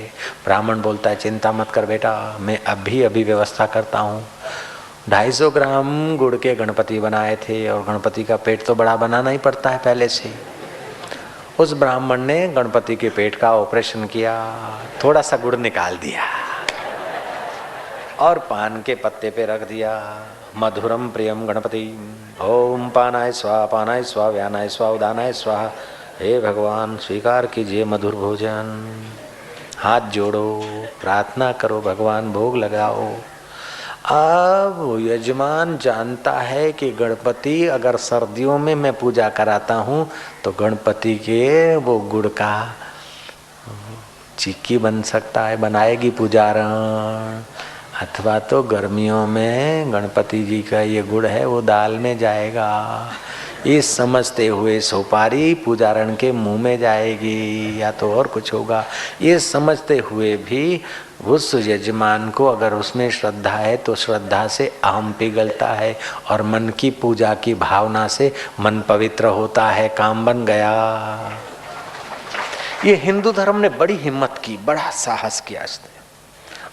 ब्राह्मण बोलता है चिंता मत कर बेटा, मैं अभी व्यवस्था करता हूँ। 250 ग्राम गुड़ के गणपति बनाए थे और गणपति का पेट तो बड़ा बनाना ही पड़ता है पहले से। उस ब्राह्मण ने गणपति के पेट का ऑपरेशन किया, थोड़ा सा गुड़ निकाल दिया और पान के पत्ते पे रख दिया। मधुरम प्रियम गणपति, ओम पानाय स्वाहा व्यानाय स्वाहा उदानाय स्वाहा। हे भगवान स्वीकार कीजिए मधुर भोजन। हाथ जोड़ो, प्रार्थना करो, भगवान भोग लगाओ। अब यजमान जानता है कि गणपति अगर सर्दियों में मैं पूजा कराता हूँ तो गणपति के वो गुड़ का चिक्की बन सकता है, बनाएगी पुजारण। अथवा तो गर्मियों में गणपति जी का ये गुड़ है वो दाल में जाएगा। ये समझते हुए सुपारी पुजारण के मुंह में जाएगी या तो और कुछ होगा। ये समझते हुए भी उस यजमान को अगर उसमें श्रद्धा है तो श्रद्धा से अहम पिघलता है और मन की पूजा की भावना से मन पवित्र होता है, काम बन गया। ये हिंदू धर्म ने बड़ी हिम्मत की, बड़ा साहस किया इसने,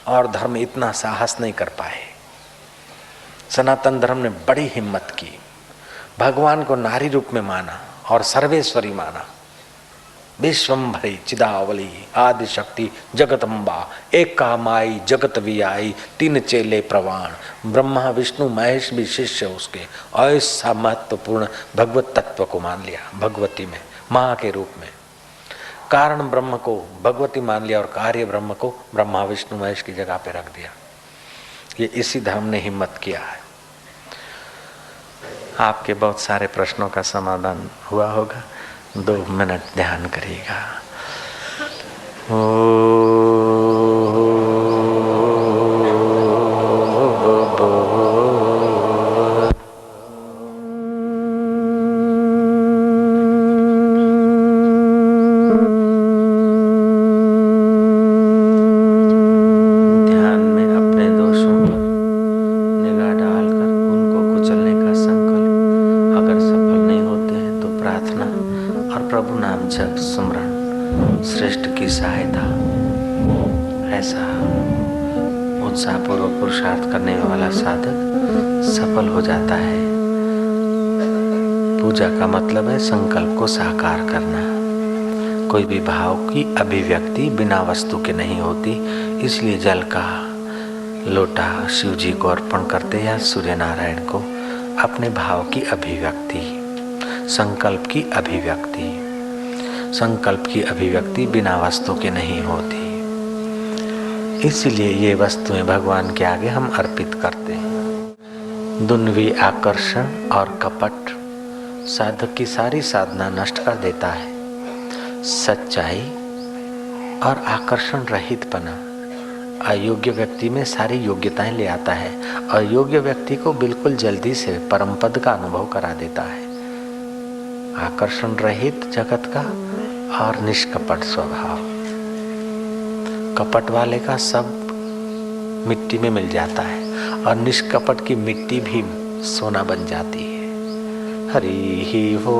और धर्म इतना साहस नहीं कर पाए। सनातन धर्म ने बड़ी हिम्मत की, भगवान को नारी रूप में माना और सर्वेश्वरी माना। विश्वम्भरी चिदावली आदि शक्ति जगदम्बा एका माई जगत वियाई, 3 चेले प्रवाण, ब्रह्मा विष्णु महेश भी शिष्य उसके। ऐसा महत्वपूर्ण भगवत तत्व को मान लिया, भगवती में माँ के रूप में। कारण ब्रह्म को भगवती मान लिया और कार्य ब्रह्म को ब्रह्मा विष्णु महेश की जगह पे रख दिया। ये इसी धर्म ने हिम्मत किया है। आपके बहुत सारे प्रश्नों का समाधान हुआ होगा। 2 मिनट ध्यान करिएगा। श्रेष्ठ की सहायता, ऐसा उत्साहपूर्वक पुरुषार्थ करने वाला साधक सफल हो जाता है। पूजा का मतलब है संकल्प को साकार करना। कोई भी भाव की अभिव्यक्ति बिना वस्तु के नहीं होती, इसलिए जल का लोटा शिव जी को अर्पण करते या सूर्य नारायण को अपने भाव की अभिव्यक्ति, संकल्प की अभिव्यक्ति। संकल्प की अभिव्यक्ति बिना वस्तु के नहीं होती, इसलिए ये वस्तुएं भगवान के आगे हम अर्पित करते हैं। दुन्वी आकर्षण और कपट साधक की सारी साधना नष्ट कर देता है। सच्चाई और आकर्षण रहितपना अयोग्य व्यक्ति में सारी योग्यताएं ले आता है। अयोग्य व्यक्ति को बिल्कुल जल्दी से परम पद का अनुभव करा देता है। आकर्षण रहित जगत का और निष्कपट स्वभाव। कपट वाले का सब मिट्टी में मिल जाता है और निष्कपट की मिट्टी भी सोना बन जाती है। हरि ही हो।